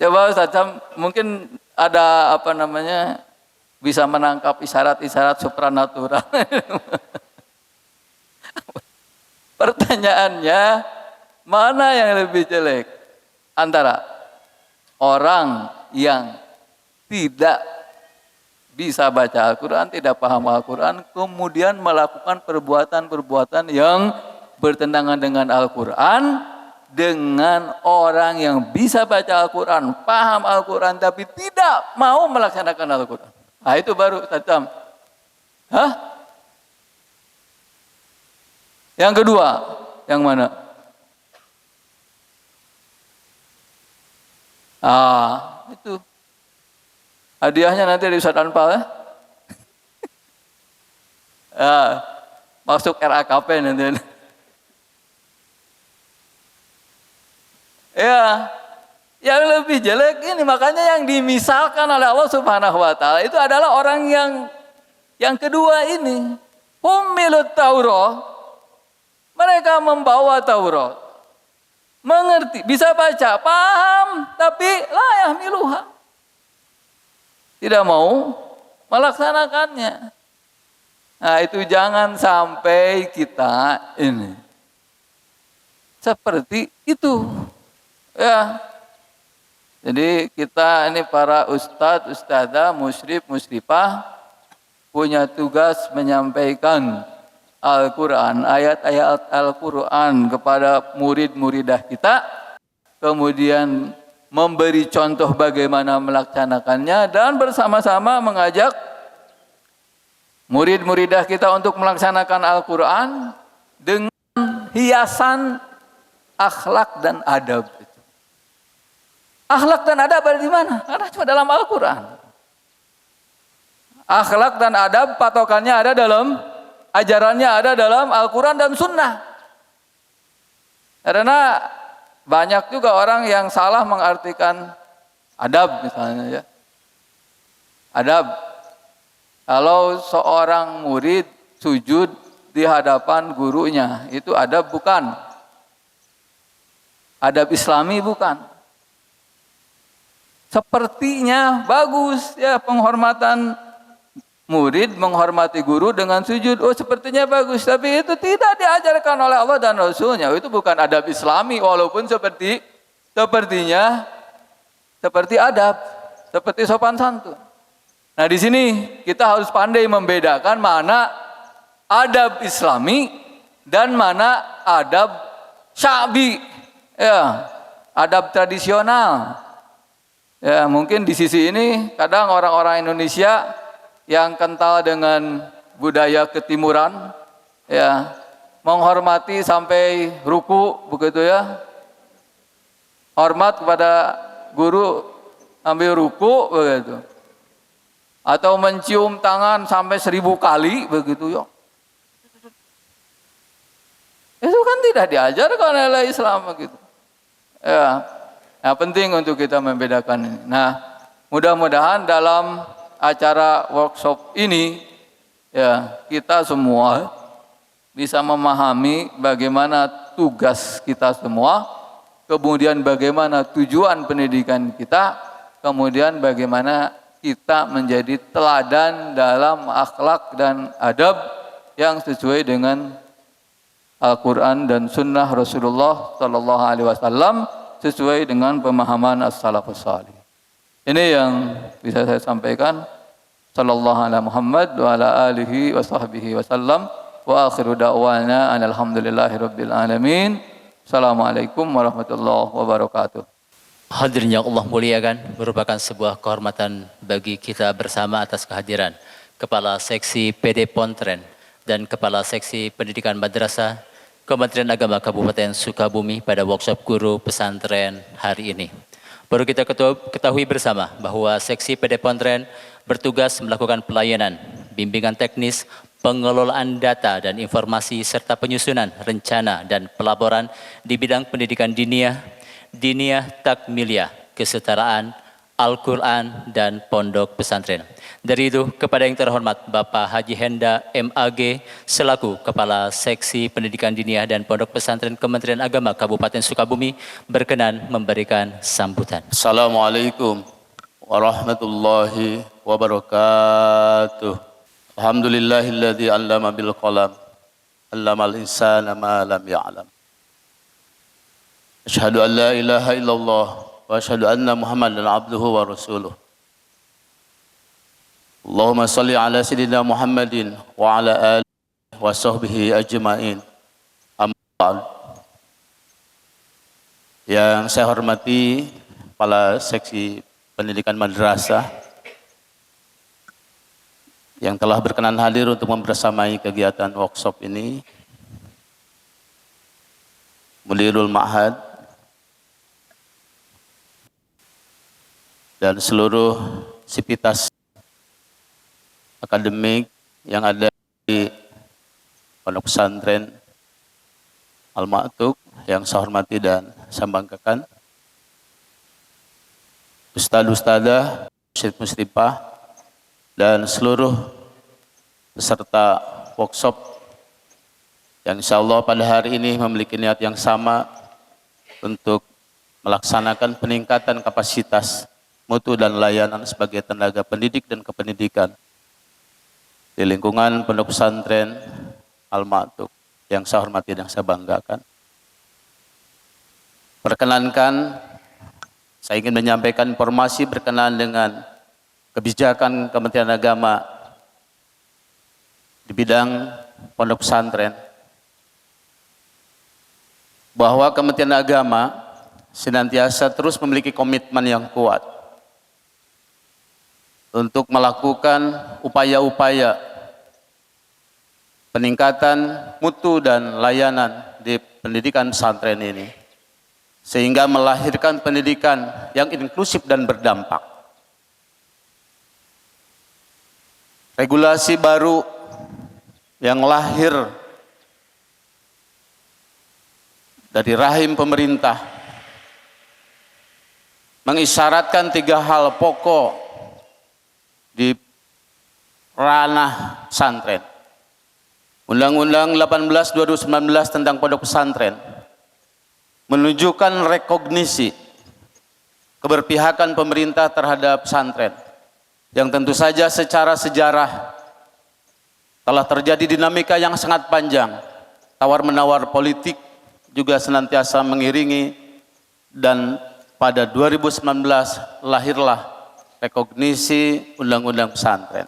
Coba Ustaz, mungkin ada bisa menangkap isyarat-isyarat supranatural. Pertanyaannya, mana yang lebih jelek? Antara orang yang tidak bisa baca Al-Quran, tidak paham Al-Quran, kemudian melakukan perbuatan-perbuatan yang bertentangan dengan Al-Quran, dengan orang yang bisa baca Al-Quran, paham Al-Quran, tapi tidak mau melaksanakan Al-Quran. Nah itu baru tajam. Yang kedua, yang mana? Itu. Hadiahnya nanti di Ustaz Anpal ya. Masuk RAKP nanti. Ya, yang lebih jelek ini, makanya yang dimisalkan oleh Allah Subhanahu wa taala itu adalah orang yang kedua ini. Humilut Taurat. Mereka membawa Taurat. Mengerti, bisa baca, paham, tapi la yahmiluha. Tidak mau melaksanakannya. Nah, itu jangan sampai kita ini seperti itu. Ya. Jadi kita ini para ustadz, ustadzah, musyrif, musyrifah punya tugas menyampaikan Al-Quran, ayat-ayat Al-Quran kepada murid-muridah kita, kemudian memberi contoh bagaimana melaksanakannya, dan bersama-sama mengajak murid-muridah kita untuk melaksanakan Al-Quran dengan hiasan akhlak dan adab. Akhlak dan adab ada di mana? Karena cuma dalam Al-Quran. Akhlak dan adab patokannya ada dalam, ajarannya ada dalam Al-Quran dan Sunnah. Karena banyak juga orang yang salah mengartikan adab misalnya ya. Adab. Kalau seorang murid sujud di hadapan gurunya, itu adab bukan? Adab Islami bukan? Sepertinya bagus ya penghormatan murid menghormati guru dengan sujud. Oh sepertinya bagus, tapi itu tidak diajarkan oleh Allah dan Rasulnya. Itu bukan adab Islami, walaupun sepertinya seperti adab, seperti sopan santun. Nah di sini kita harus pandai membedakan mana adab Islami dan mana adab sya'bi, ya, adab tradisional. Ya mungkin di sisi ini kadang orang-orang Indonesia yang kental dengan budaya ketimuran, ya, menghormati sampai ruku begitu ya, hormat kepada guru sambil ruku begitu, atau mencium tangan sampai 1000 kali begitu ya. Itu kan tidak diajarkan oleh Islam begitu. Ya, nah penting untuk kita membedakan ini. Nah, mudah-mudahan dalam acara workshop ini ya kita semua bisa memahami bagaimana tugas kita semua, kemudian bagaimana tujuan pendidikan kita, kemudian bagaimana kita menjadi teladan dalam akhlak dan adab yang sesuai dengan Al-Quran dan Sunnah Rasulullah Sallallahu Alaihi Wasallam, sesuai dengan pemahaman as-salafus salih. Ini yang bisa saya sampaikan. Sallallahu ala Muhammad wa ala alihi wa sahbihi wasallam. Wa akhiru da'wana alhamdulillahi rabbil alamin. Assalamualaikum warahmatullahi wabarakatuh. Hadirin yang Allah muliakan, merupakan sebuah kehormatan bagi kita bersama atas kehadiran Kepala Seksi PD Pontren dan Kepala Seksi Pendidikan Madrasah Kementerian Agama Kabupaten Sukabumi pada workshop guru pesantren hari ini. Baru kita ketahui bersama bahwa seksi PD Pontren bertugas melakukan pelayanan, bimbingan teknis, pengelolaan data dan informasi serta penyusunan rencana dan pelaporan di bidang pendidikan diniyah takmiliyah, kesetaraan, Al-Quran, dan pondok pesantren. Dari itu, kepada yang terhormat Bapak Haji Henda MAG selaku Kepala Seksi Pendidikan Diniyah dan Pondok Pesantren Kementerian Agama Kabupaten Sukabumi berkenan memberikan sambutan. Assalamualaikum warahmatullahi wabarakatuh. Alhamdulillahilladzi 'allama bil qalam, 'allamal insana ma lam ya'lam. Asyhadu an la ilaha illallah wa asyhadu anna Muhammadan abduhu wa rasuluh. Allahumma salli ala sayyidina Muhammadin wa ala alihi wa sahbihi ajma'in. Amma ba'd. Yang saya hormati Kepala Seksi Pendidikan Madrasah yang telah berkenan hadir untuk membersamai kegiatan workshop ini, Mudirul Ma'had, dan seluruh sivitas akademik yang ada di Pondok Pesantren Al-Ma'tuk yang saya hormati dan saya banggakan, Ustadz-Ustadzah, Muslimah, dan seluruh peserta workshop yang insya Allah pada hari ini memiliki niat yang sama untuk melaksanakan peningkatan kapasitas mutu dan layanan sebagai tenaga pendidik dan kependidikan di lingkungan Pondok Pesantren Al-Ma'tuk yang saya hormati dan saya banggakan. Perkenankan saya ingin menyampaikan informasi berkenaan dengan kebijakan Kementerian Agama di bidang pondok pesantren, bahwa Kementerian Agama senantiasa terus memiliki komitmen yang kuat untuk melakukan upaya-upaya peningkatan mutu dan layanan di pendidikan pesantren ini, sehingga melahirkan pendidikan yang inklusif dan berdampak. Regulasi baru yang lahir dari rahim pemerintah mengisyaratkan 3 hal pokok di ranah pesantren. Undang-Undang 18/2019 tentang pondok pesantren menunjukkan rekognisi keberpihakan pemerintah terhadap pesantren, yang tentu saja secara sejarah telah terjadi dinamika yang sangat panjang, tawar-menawar politik juga senantiasa mengiringi, dan pada 2019 lahirlah rekognisi Undang-Undang Pesantren.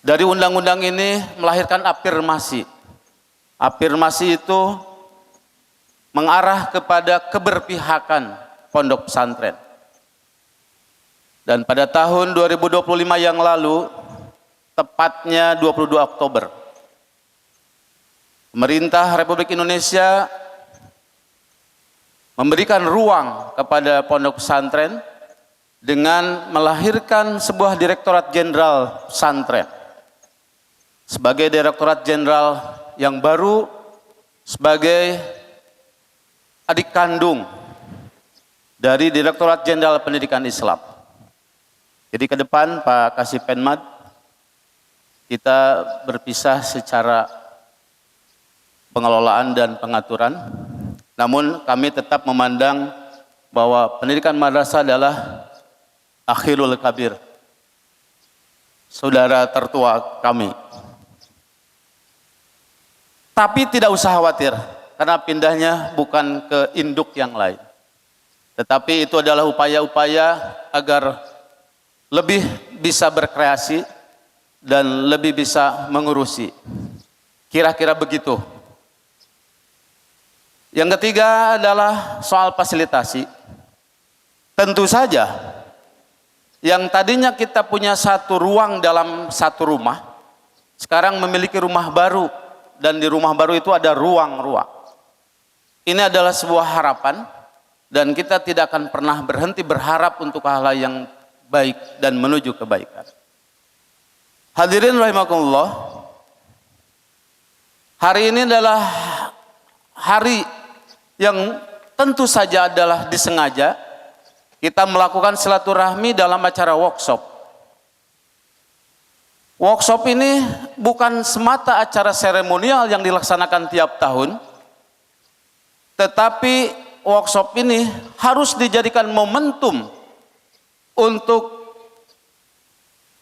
Dari undang-undang ini melahirkan afirmasi. Afirmasi itu mengarah kepada keberpihakan pondok pesantren. Dan pada tahun 2025 yang lalu, tepatnya 22 Oktober, pemerintah Republik Indonesia memberikan ruang kepada pondok pesantren dengan melahirkan sebuah Direktorat Jenderal Pesantren sebagai Direktorat Jenderal yang baru, sebagai adik kandung dari Direktorat Jenderal Pendidikan Islam. Jadi ke depan Pak Kasih Penmad, kita berpisah secara pengelolaan dan pengaturan, namun kami tetap memandang bahwa pendidikan madrasah adalah akhirul kabir, saudara tertua kami. Tapi tidak usah khawatir, karena pindahnya bukan ke induk yang lain, tetapi itu adalah upaya-upaya agar lebih bisa berkreasi dan lebih bisa mengurusi. Kira-kira begitu. Yang ketiga adalah soal fasilitasi. Tentu saja, yang tadinya kita punya satu ruang dalam satu rumah, sekarang memiliki rumah baru dan di rumah baru itu ada ruang-ruang. Ini adalah sebuah harapan dan kita tidak akan pernah berhenti berharap untuk hal-hal yang baik dan menuju kebaikan. Hadirin rahimakumullah, hari ini adalah hari yang tentu saja adalah disengaja kita melakukan silaturahmi dalam acara workshop. Workshop ini bukan semata acara seremonial yang dilaksanakan tiap tahun, tetapi workshop ini harus dijadikan momentum untuk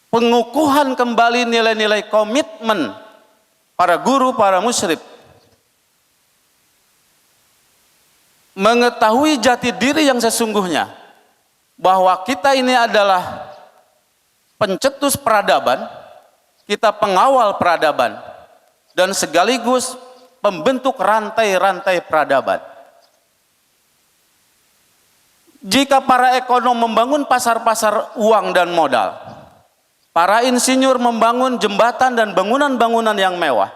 pengukuhan kembali nilai-nilai komitmen para guru, para musyrif, mengetahui jati diri yang sesungguhnya, bahwa kita ini adalah pencetus peradaban, kita pengawal peradaban, dan sekaligus pembentuk rantai-rantai peradaban. Jika para ekonom membangun pasar-pasar uang dan modal, para insinyur membangun jembatan dan bangunan-bangunan yang mewah,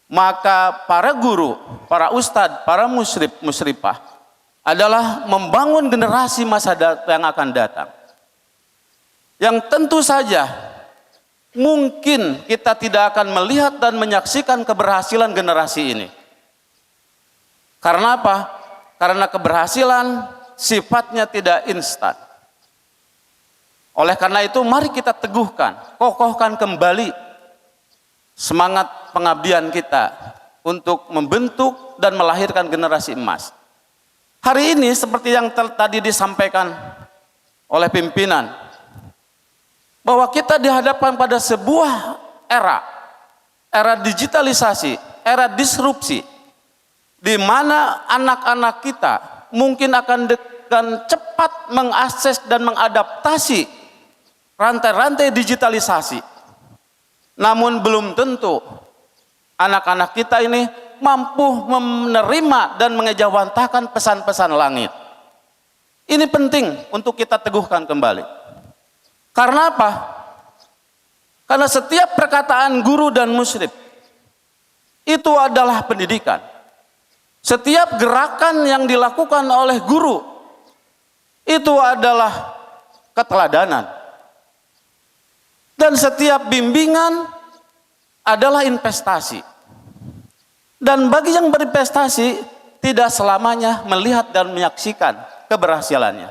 maka para guru, para ustadz, para musyrif, musyrifah adalah membangun generasi masa yang akan datang. Yang tentu saja mungkin kita tidak akan melihat dan menyaksikan keberhasilan generasi ini. Karena apa? Karena keberhasilan sifatnya tidak instan. Oleh karena itu mari kita teguhkan, kokohkan kembali semangat pengabdian kita untuk membentuk dan melahirkan generasi emas. Hari ini seperti yang tadi disampaikan oleh pimpinan, bahwa kita dihadapkan pada sebuah era digitalisasi, era disrupsi, di mana anak-anak kita mungkin akan dengan cepat mengakses dan mengadaptasi rantai-rantai digitalisasi. Namun belum tentu anak-anak kita ini mampu menerima dan mengejawantahkan pesan-pesan langit. Ini penting untuk kita teguhkan kembali. Karena apa? Karena setiap perkataan guru dan musyrif itu adalah pendidikan. Setiap gerakan yang dilakukan oleh guru itu adalah keteladanan. Dan setiap bimbingan adalah investasi. Dan bagi yang berinvestasi tidak selamanya melihat dan menyaksikan keberhasilannya.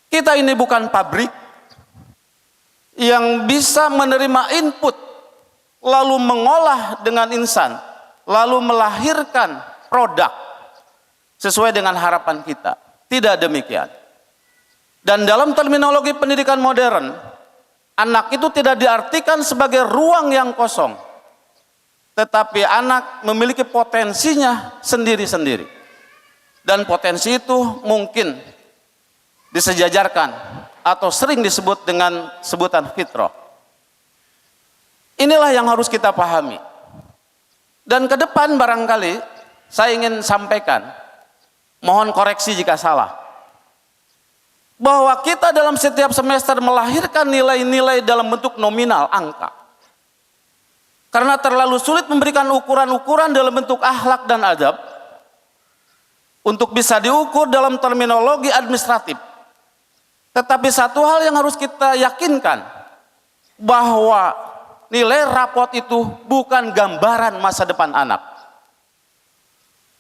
Kita ini bukan pabrik yang bisa menerima input lalu mengolah dengan insan, lalu melahirkan produk sesuai dengan harapan kita. Tidak demikian. Dan dalam terminologi pendidikan modern, anak itu tidak diartikan sebagai ruang yang kosong, tetapi anak memiliki potensinya sendiri-sendiri. Dan potensi itu mungkin disejajarkan atau sering disebut dengan sebutan fitrah. Inilah yang harus kita pahami. Dan ke depan barangkali saya ingin sampaikan, mohon koreksi jika salah, bahwa kita dalam setiap semester melahirkan nilai-nilai dalam bentuk nominal, angka. Karena terlalu sulit memberikan ukuran-ukuran dalam bentuk akhlak dan adab untuk bisa diukur dalam terminologi administratif. Tetapi satu hal yang harus kita yakinkan, bahwa nilai rapot itu bukan gambaran masa depan anak.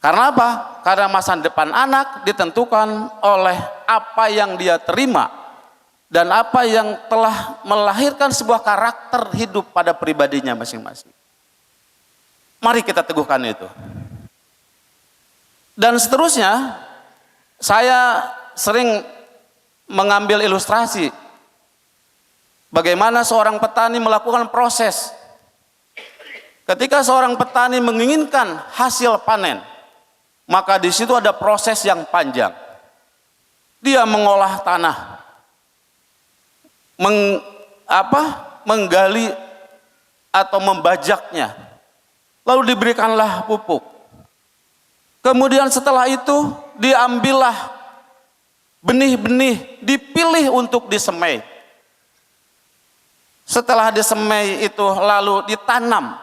Karena apa? Karena masa depan anak ditentukan oleh apa yang dia terima dan apa yang telah melahirkan sebuah karakter hidup pada pribadinya masing-masing. Mari kita teguhkan itu. Dan seterusnya, saya sering mengambil ilustrasi bagaimana seorang petani melakukan proses. Ketika seorang petani menginginkan hasil panen, maka di situ ada proses yang panjang. Dia mengolah tanah, menggali atau membajaknya, lalu diberikanlah pupuk. Kemudian setelah itu diambillah benih-benih, dipilih untuk disemai. Setelah disemai itu lalu ditanam.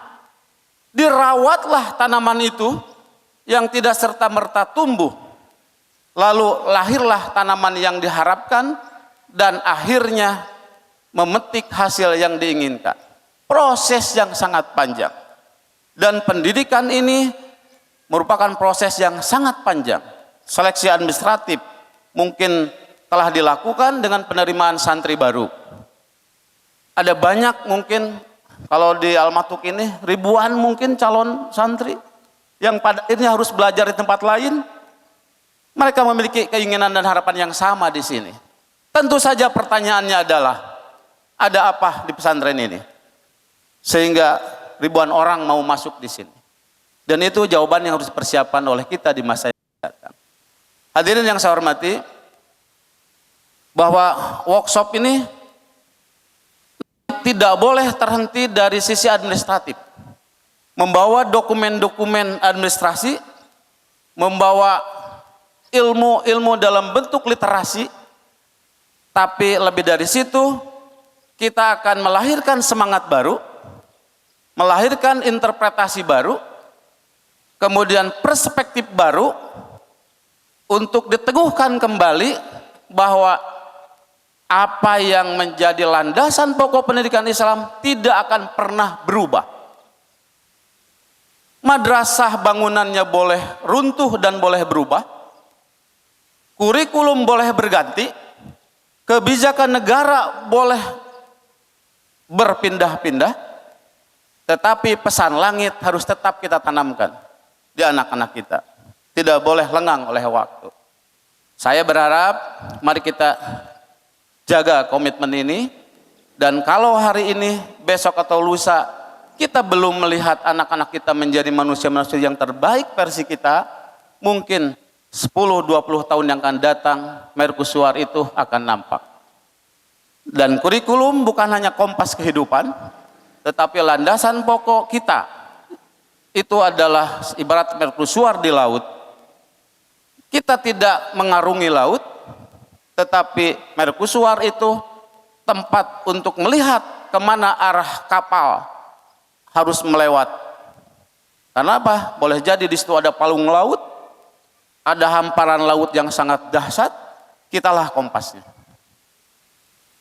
dirawatlah tanaman itu yang tidak serta-merta tumbuh. Lalu lahirlah tanaman yang diharapkan dan akhirnya memetik hasil yang diinginkan. Proses yang sangat panjang. Dan pendidikan ini merupakan proses yang sangat panjang. Seleksi administratif mungkin telah dilakukan dengan penerimaan santri baru. Ada banyak mungkin kalau di Al-Matuk ini ribuan mungkin calon santri yang pada akhirnya harus belajar di tempat lain. Mereka memiliki keinginan dan harapan yang sama di sini. Tentu saja pertanyaannya adalah, ada apa di pesantren ini sehingga ribuan orang mau masuk di sini? Dan itu jawaban yang harus dipersiapkan oleh kita di masa yang datang. Hadirin yang saya hormati, bahwa workshop ini tidak boleh terhenti dari sisi administratif. Membawa dokumen-dokumen administrasi, membawa ilmu-ilmu dalam bentuk literasi, tapi lebih dari situ kita akan melahirkan semangat baru, melahirkan interpretasi baru, kemudian perspektif baru untuk diteguhkan kembali bahwa apa yang menjadi landasan pokok pendidikan Islam tidak akan pernah berubah. Madrasah bangunannya boleh runtuh dan boleh berubah, kurikulum boleh berganti, kebijakan negara boleh berpindah-pindah, tetapi pesan langit harus tetap kita tanamkan di anak-anak kita. Tidak boleh lengang oleh waktu. Saya berharap mari kita jaga komitmen ini, dan kalau hari ini, besok atau lusa kita belum melihat anak-anak kita menjadi manusia-manusia yang terbaik versi kita, mungkin 10-20 tahun yang akan datang mercusuar itu akan nampak. Dan kurikulum bukan hanya kompas kehidupan, tetapi landasan pokok kita itu adalah ibarat mercusuar di laut. Kita tidak mengarungi laut, tetapi mercusuar itu tempat untuk melihat kemana arah kapal harus melewat. Karena apa? Boleh jadi di situ ada palung laut, ada hamparan laut yang sangat dahsyat, kitalah kompasnya.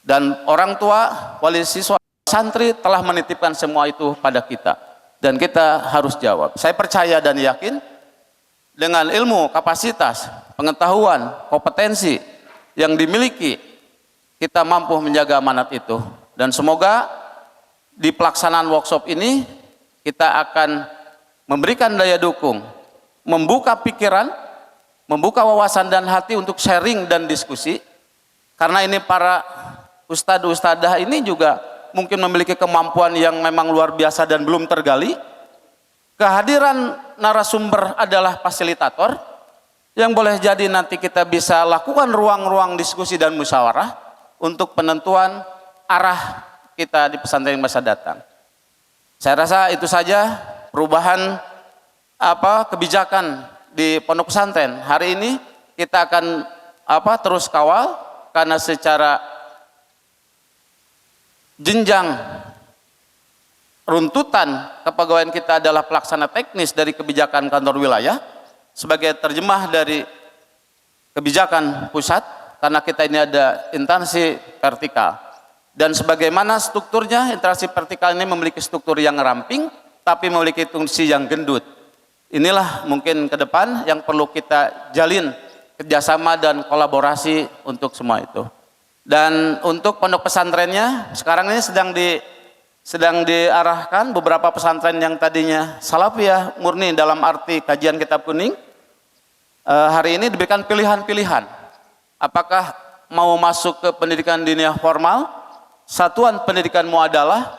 Dan orang tua, wali siswa, santri telah menitipkan semua itu pada kita. Dan kita harus jawab. Saya percaya dan yakin dengan ilmu, kapasitas, pengetahuan, kompetensi yang dimiliki, kita mampu menjaga amanat itu. Dan semoga di pelaksanaan workshop ini kita akan memberikan daya dukung, membuka pikiran, membuka wawasan dan hati untuk sharing dan diskusi. Karena ini para ustadz-ustadzah ini juga mungkin memiliki kemampuan yang memang luar biasa dan belum tergali. Kehadiran narasumber adalah fasilitator yang boleh jadi nanti kita bisa lakukan ruang-ruang diskusi dan musyawarah untuk penentuan arah kita di pesantren masa datang. Saya rasa itu saja perubahan kebijakan di pondok pesantren. Hari ini kita akan terus kawal, karena secara jenjang runtutan kepegawaian kita adalah pelaksana teknis dari kebijakan kantor wilayah sebagai terjemah dari kebijakan pusat, karena kita ini ada instansi vertikal. Dan sebagaimana strukturnya, instansi vertikal ini memiliki struktur yang ramping tapi memiliki fungsi yang gendut. Inilah mungkin ke depan yang perlu kita jalin kerjasama dan kolaborasi untuk semua itu. Dan untuk pondok pesantrennya sekarang ini sedang diarahkan beberapa pesantren yang tadinya salafiyah murni dalam arti kajian kitab kuning, hari ini diberikan pilihan-pilihan. Apakah mau masuk ke pendidikan diniyah formal, satuan pendidikan muadalah,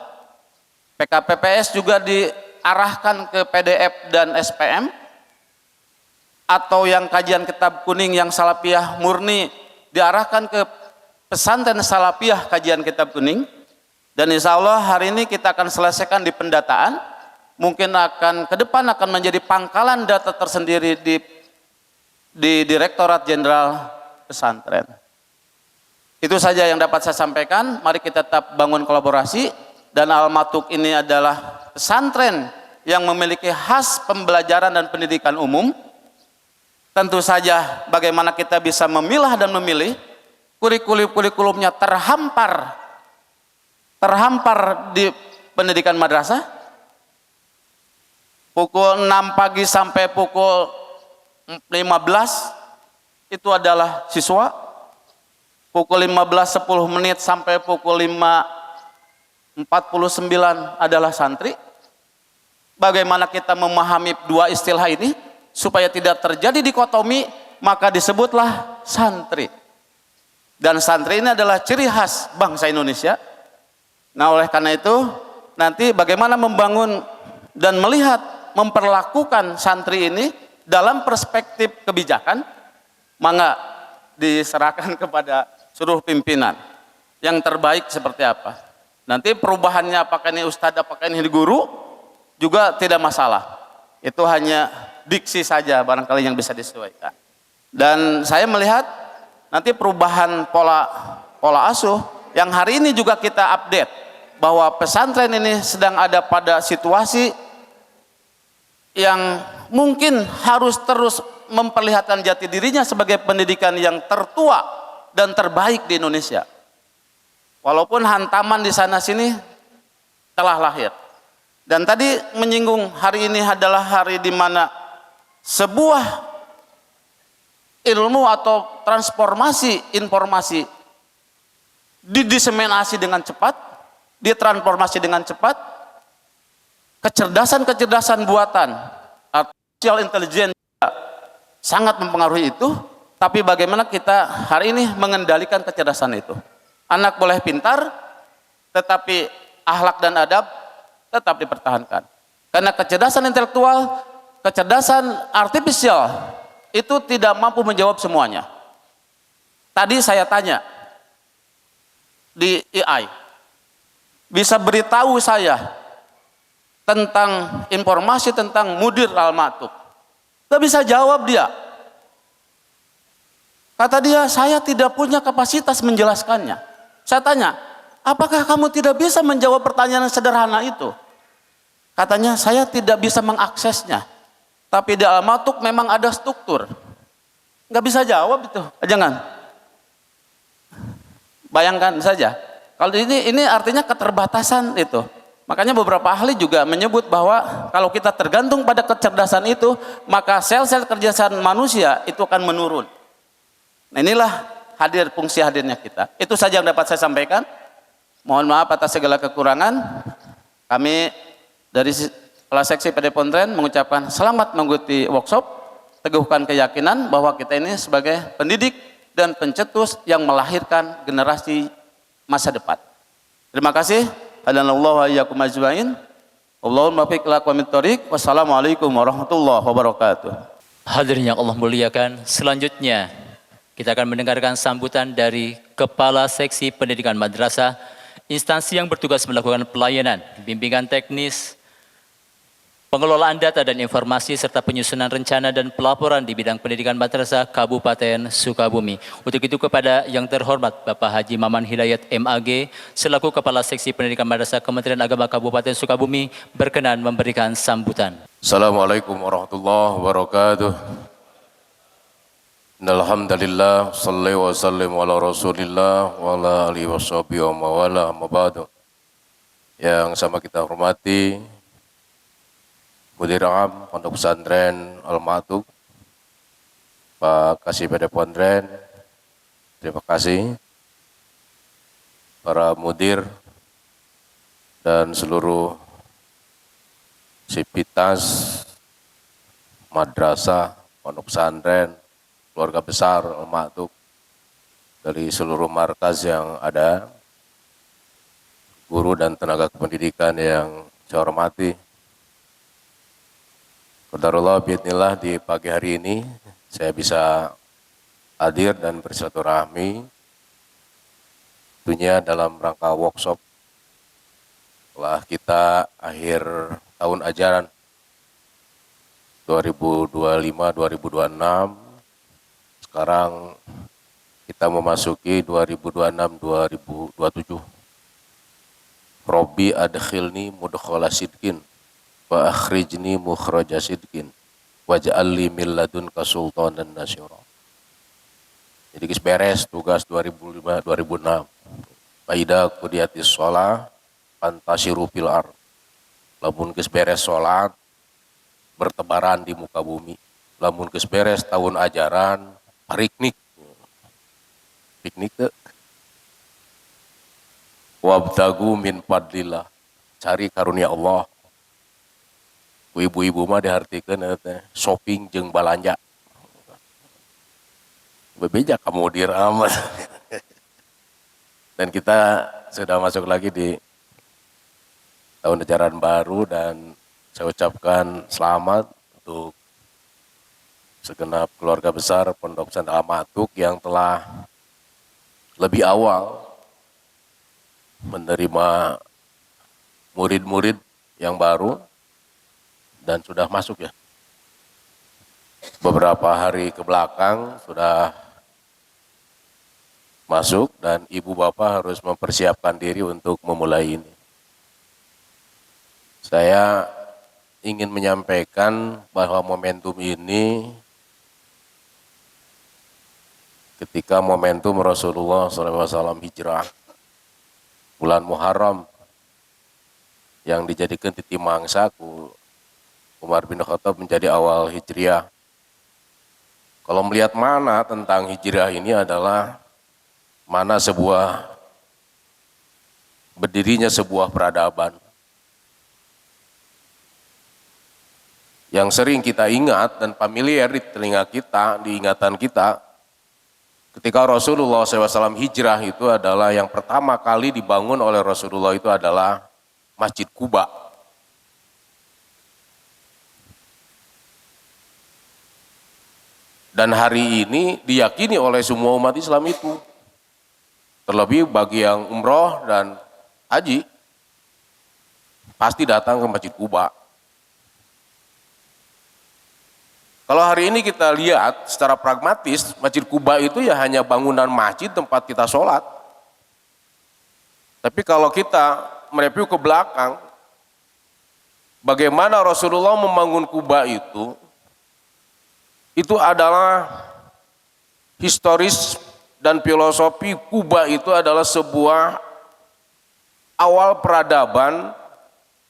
PKPPS juga diarahkan ke PDF dan SPM, atau yang kajian kitab kuning yang salafiyah murni diarahkan ke pesantren salafiyah kajian kitab kuning. Dan insya Allah hari ini kita akan selesaikan di pendataan, mungkin akan ke depan akan menjadi pangkalan data tersendiri di Direktorat Jenderal Pesantren. Itu saja yang dapat saya sampaikan. Mari kita tetap bangun kolaborasi, dan Al-Matuk ini adalah pesantren yang memiliki khas pembelajaran dan pendidikan umum. Tentu saja bagaimana kita bisa memilah dan memilih. Kurikulumnya terhampar di pendidikan madrasah. Pukul 6 pagi sampai pukul 15 itu adalah siswa. Pukul 15:10 sampai pukul 5:49 adalah santri. Bagaimana kita memahami dua istilah ini supaya tidak terjadi dikotomi, maka disebutlah santri. Dan santri ini adalah ciri khas bangsa Indonesia. Nah, oleh karena itu nanti bagaimana membangun dan melihat memperlakukan santri ini dalam perspektif kebijakan, maka diserahkan kepada seluruh pimpinan. Yang terbaik seperti apa? Nanti perubahannya apakah ini ustadz, apakah ini guru, juga tidak masalah. Itu hanya diksi saja barangkali yang bisa disesuaikan. Dan saya melihat nanti perubahan pola asuh yang hari ini juga kita update bahwa pesantren ini sedang ada pada situasi yang mungkin harus terus memperlihatkan jati dirinya sebagai pendidikan yang tertua dan terbaik di Indonesia. Walaupun hantaman di sana sini telah lahir. Dan tadi menyinggung hari ini adalah hari di mana sebuah ilmu atau transformasi informasi didiseminasi dengan cepat, ditransformasi dengan cepat. Kecerdasan buatan, artificial intelligence sangat mempengaruhi itu, tapi bagaimana kita hari ini mengendalikan kecerdasan itu. Anak boleh pintar, tetapi akhlak dan adab tetap dipertahankan. Karena kecerdasan intelektual, kecerdasan artifisial itu tidak mampu menjawab semuanya. Tadi saya tanya di AI, bisa beritahu saya tentang informasi tentang Mudir Al-Ma'tub. Gak bisa jawab dia. Kata dia, saya tidak punya kapasitas menjelaskannya. Saya tanya, apakah kamu tidak bisa menjawab pertanyaan sederhana itu? Katanya, saya tidak bisa mengaksesnya. Tapi di Al-Ma'tub memang ada struktur. Gak bisa jawab itu. Jangan. Bayangkan saja. Kalau ini artinya keterbatasan itu. Makanya beberapa ahli juga menyebut bahwa kalau kita tergantung pada kecerdasan itu, maka sel-sel kecerdasan manusia itu akan menurun. Nah, inilah fungsi hadirnya kita. Itu saja yang dapat saya sampaikan. Mohon maaf atas segala kekurangan. Kami dari Kepala Seksi PD Pontren mengucapkan selamat mengikuti workshop. Teguhkan keyakinan bahwa kita ini sebagai pendidik dan pencetus yang melahirkan generasi masa depan. Terima kasih. Hadanallahu wa iyyakum ajmain. Allahumma fiq lakum thoriq. Wassalamualaikum warahmatullahi wabarakatuh. Hadirin yang Allah muliakan, selanjutnya kita akan mendengarkan sambutan dari Kepala Seksi Pendidikan Madrasah, instansi yang bertugas melakukan pelayanan, bimbingan teknis, pengelolaan data dan informasi serta penyusunan rencana dan pelaporan di bidang pendidikan madrasah Kabupaten Sukabumi. Untuk itu kepada yang terhormat Bapak Haji Maman Hidayat MAG selaku Kepala Seksi Pendidikan Madrasah Kementerian Agama Kabupaten Sukabumi berkenan memberikan sambutan. Assalamualaikum warahmatullahi wabarakatuh. Alhamdulillah, salli wa sallim ala rasulillah wa ala alihi wa sahbihi wa mawala amma ba'du. Yang sama kita hormati Mudir Am Pondok Pesantren Al-Ma'tub, Pak Kasih PD Pontren, terima kasih. Para mudir dan seluruh sivitas madrasah, pondok pesantren, keluarga besar Al-Ma'tub dari seluruh markas yang ada, guru dan tenaga kependidikan yang saya hormati. Qadarullah biidznillah di pagi hari ini saya bisa hadir dan bersilaturahmi tentunya dalam rangka workshop setelah kita akhir tahun ajaran 2025-2026, sekarang kita memasuki 2026-2027. Robbi adkhilni mudkhala sidqin wa akhrijni mukhraja sidqin waj'al li min ladunka sultanan nasyira. Jadi geus beres tugas 2006. Faida qudiyatis shalah fantashiru fil ard. Lamun geus beres salat bertebaran di muka bumi. Lamun geus beres tahun ajaran piknik. Piknik teh. Wabtagu min fadlillah. Cari karunia Allah. Ibu-ibu mah diartikeun teh shopping jeung balanja. Bebeja kamu diramat. Dan kita sudah masuk lagi di tahun ajaran baru dan saya ucapkan selamat untuk segenap keluarga besar Pondok Pesantren Al-Ma'tuk yang telah lebih awal menerima murid-murid yang baru dan sudah masuk ya. Beberapa hari ke belakang sudah masuk dan ibu bapak harus mempersiapkan diri untuk memulai ini. Saya ingin menyampaikan bahwa momentum ini ketika momentum Rasulullah SAW hijrah bulan Muharram yang dijadikan titik mangsaku Umar bin Khattab menjadi awal hijriah. Kalau melihat mana tentang hijriah ini adalah mana berdirinya sebuah peradaban yang sering kita ingat dan familiar di telinga kita, di ingatan kita. Ketika Rasulullah SAW hijrah itu adalah yang pertama kali dibangun oleh Rasulullah itu adalah Masjid Quba. Dan hari ini diyakini oleh semua umat Islam itu. Terlebih bagi yang umroh dan haji, pasti datang ke Masjid Quba. Kalau hari ini kita lihat secara pragmatis, Masjid Quba itu ya hanya bangunan masjid tempat kita sholat. Tapi kalau kita mereview ke belakang, bagaimana Rasulullah membangun Quba itu adalah historis dan filosofi. Quba itu adalah sebuah awal peradaban.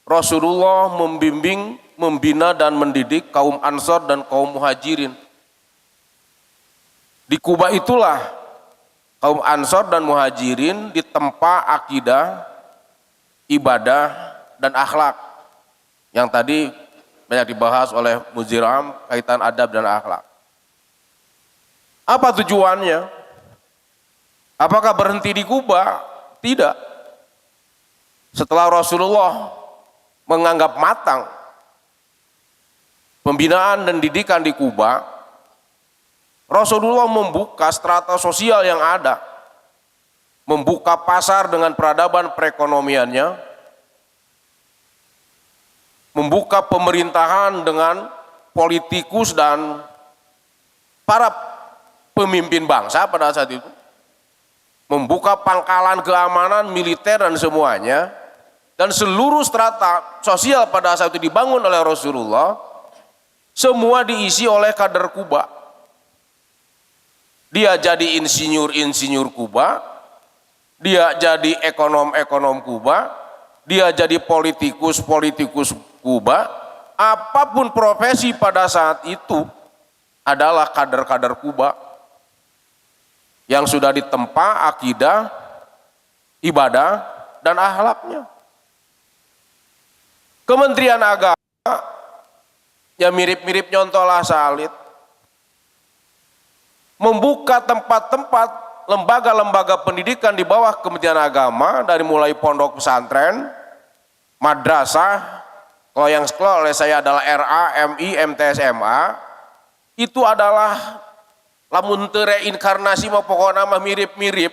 Rasulullah membimbing, membina dan mendidik kaum Ansor dan kaum Muhajirin. Di Quba itulah kaum Ansor dan Muhajirin ditempa akidah, ibadah, dan akhlak yang tadi banyak dibahas oleh Muziram kaitan adab dan akhlak. Apa tujuannya? Apakah berhenti di Quba? Tidak. Setelah Rasulullah menganggap matang pembinaan dan didikan di Quba, Rasulullah membuka strata sosial yang ada, membuka pasar dengan peradaban perekonomiannya, membuka pemerintahan dengan politikus dan para pemimpin bangsa pada saat itu, membuka pangkalan keamanan, militer dan semuanya, dan seluruh strata sosial pada saat itu dibangun oleh Rasulullah, semua diisi oleh kader Quba. Dia jadi insinyur Quba, dia jadi ekonom Quba, dia jadi politikus Quba, apapun profesi pada saat itu adalah kader-kader Quba yang sudah ditempa akidah, ibadah, dan akhlaknya. Kementerian Agama ya mirip-mirip nyontolah salid, membuka tempat-tempat lembaga-lembaga pendidikan di bawah Kementerian Agama, dari mulai pondok pesantren, madrasah, kalau yang sekolah oleh saya adalah RA, MI, MTSMA, itu adalah lamun teu reinkarnasi mah pokokna mah mirip-mirip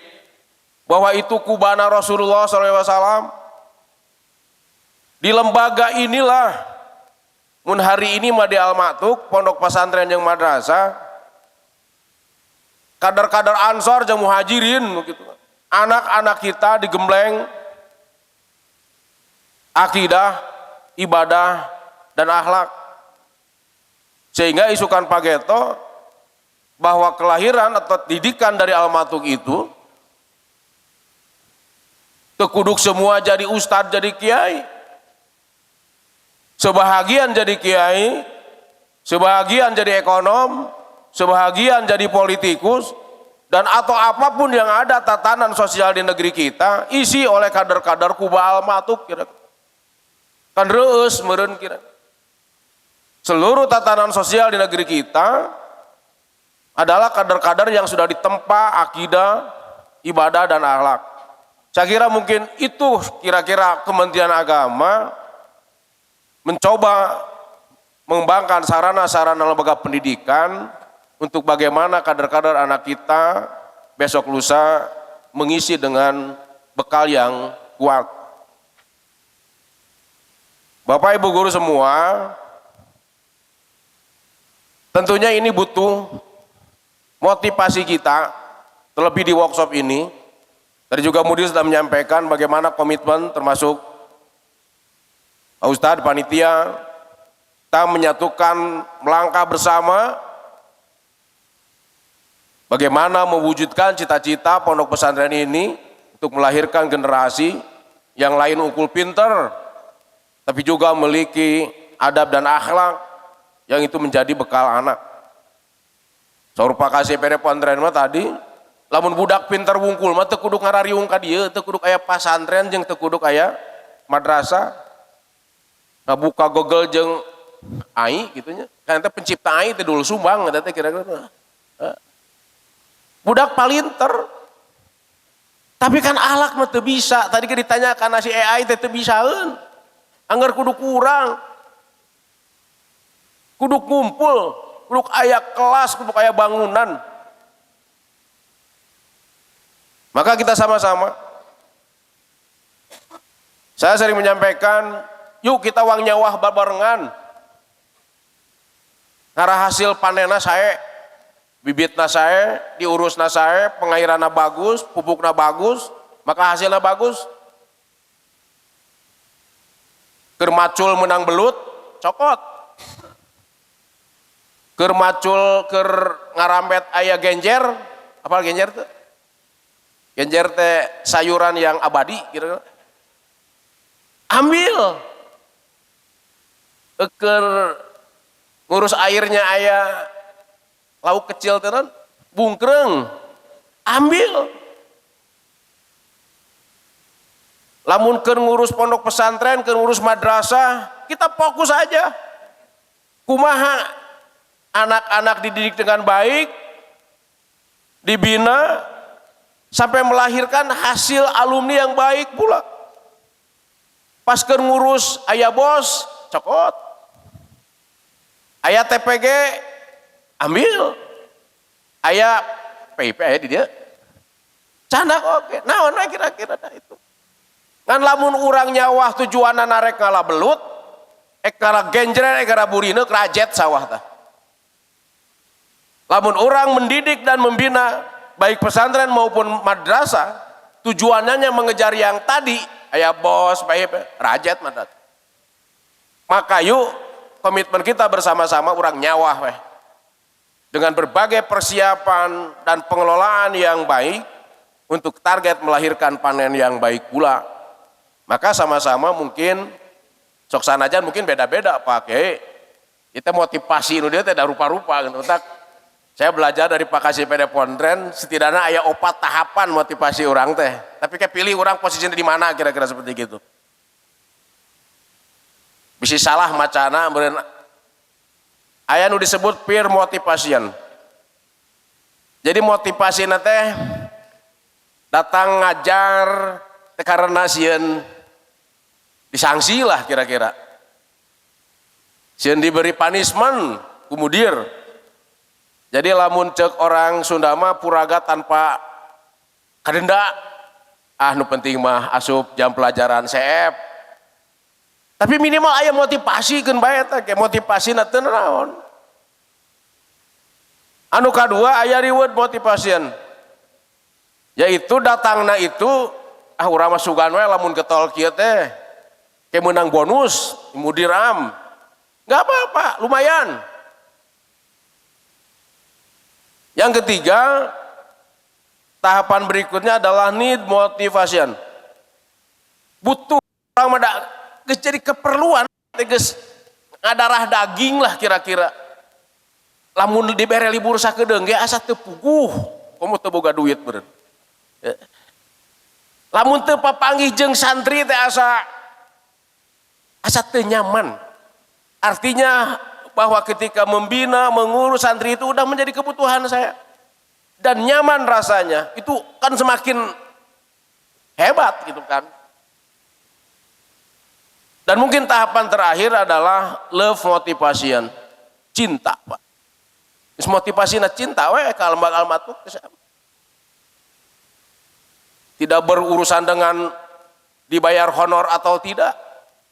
bahwa itu kubana Rasulullah SAW. Di lembaga inilah mun hari ini mah di Al-Ma'tuk, pondok pesantren yang madrasah, kader-kader Ansor jeung Muhajirin gitu. Anak-anak kita digembleng akidah, ibadah, dan akhlak. Sehingga isukan Pak Geto bahwa kelahiran atau didikan dari Al-Matuk itu tekuduk semua jadi ustadz, jadi kiai. Sebahagian jadi kiai, sebahagian jadi ekonom, sebahagian jadi politikus, dan atau apapun yang ada tatanan sosial di negeri kita isi oleh kader-kader kuba Al-Matuk kira. Kan reus meureun kira. Seluruh tatanan sosial di negeri kita adalah kader-kader yang sudah ditempa akidah, ibadah, dan akhlak. Saya kira mungkin itu kira-kira Kementerian Agama mencoba mengembangkan sarana-sarana lembaga pendidikan untuk bagaimana kader-kader anak kita besok lusa mengisi dengan bekal yang kuat. Bapak Ibu guru semua, tentunya ini butuh motivasi kita, terlebih di workshop ini. Tadi juga Mudir sudah menyampaikan bagaimana komitmen termasuk Pak Ustadz, panitia, kita menyatukan melangkah bersama bagaimana mewujudkan cita-cita pondok pesantren ini untuk melahirkan generasi yang lain unggul pinter, tapi juga memiliki adab dan akhlak yang itu menjadi bekal anak. Saur Pak KCPD Pesantren mah tadi, lamun budak pinter wungkul mah teu kudu ngarariung ka dieu, teu kudu aya pesantren jeung teu kudu aya madrasah. Ngabuka Google jeung AI gitu nya. Kan teh pencipta AI teh dulu sumbang eta teh kira-kira. Budak palinter. Tapi kan akhlak mah teu bisa. Tadi ke ditanyakan si AI teh teu bisaeun. Angger kudu kurang. Kudu kumpul, kudu aya kelas, kudu aya bangunan. Maka kita sama-sama. Saya sering menyampaikan, yuk kita wang nyawah barengan. Ngarah hasil panenna sae, bibitna sae, diurusna sae, pengairanna bagus, pupukna bagus, maka hasilnya bagus. Keur macul menang belut, cokot. Keur macul, keur ngarambet aya genjer, apal genjer tuh? Genjer teh sayuran yang abadi, kira-kira. Ambil. Keur ngurus airnya aya lauk kecil tenan, bungkreng. Ambil. Lamun keur ngurus pondok pesantren, keur ngurus madrasah, kita fokus aja. Kumaha anak-anak dididik dengan baik, dibina, sampai melahirkan hasil alumni yang baik pula. Pas keur ngurus aya bos, cokot. Aya TPG, ambil. Aya PIP aya di dia. Candak oke. Naon we kira-kira itu. Ngan lamun urang nyawah tujuanna narek ngalah belut, ekara genjreng ekara burine krajet sawah tah. Lamun orang mendidik dan membina baik pesantren maupun madrasah, tujuannya mengejar yang tadi, aya bos, baik rajet madat. Maka yuk komitmen kita bersama-sama orang nyawah weh. Dengan berbagai persiapan dan pengelolaan yang baik untuk target melahirkan panen yang baik pula. Maka sama-sama mungkin sok sanajan mungkin beda-beda Pak Kiai. Kita motivasi nu dia teh da rupa-rupa gitu. Saya belajar dari Pak KCPD Pesantren, setidaknya aya 4 tahapan motivasi orang teh. Tapi kayak pilih orang posisinya di mana kira-kira seperti gitu. Bisa salah macana, kemudian aya nu disebut peer motivation. Jadi motivasi teh datang ngajar teh karena sieun disangsi lah kira-kira. Sieun diberi punishment, kumudir. Jadi lamun cek orang Sunda mah puraga tanpa kadenda. Nu penting mah asup jam pelajaran CF. Tapi minimal aya motivasi keun bae eta ge motivasina teu naon. Anu kadua aya reward motivation. Yaitu datangna itu urang mah sugan we lamun getol kieu teh ke menang bonus mudiram. Nggak apa-apa, lumayan. Yang ketiga, tahapan berikutnya adalah need motivation. Butuh orang jadi keperluan, teges ngadarah daging lah kira-kira. Lamun dibere libur sakedeung ge asa teu puguh, komo teu boga duit beureun. Lamun teu papanggih jeung santri teh asa teu nyaman. Artinya bahwa ketika membina, mengurus santri itu udah menjadi kebutuhan saya. Dan nyaman rasanya, itu kan semakin hebat gitu kan. Dan mungkin tahapan terakhir adalah love motivation, cinta Pak. Motivasinya cinta, kalau almat tuh tidak berurusan dengan dibayar honor atau tidak.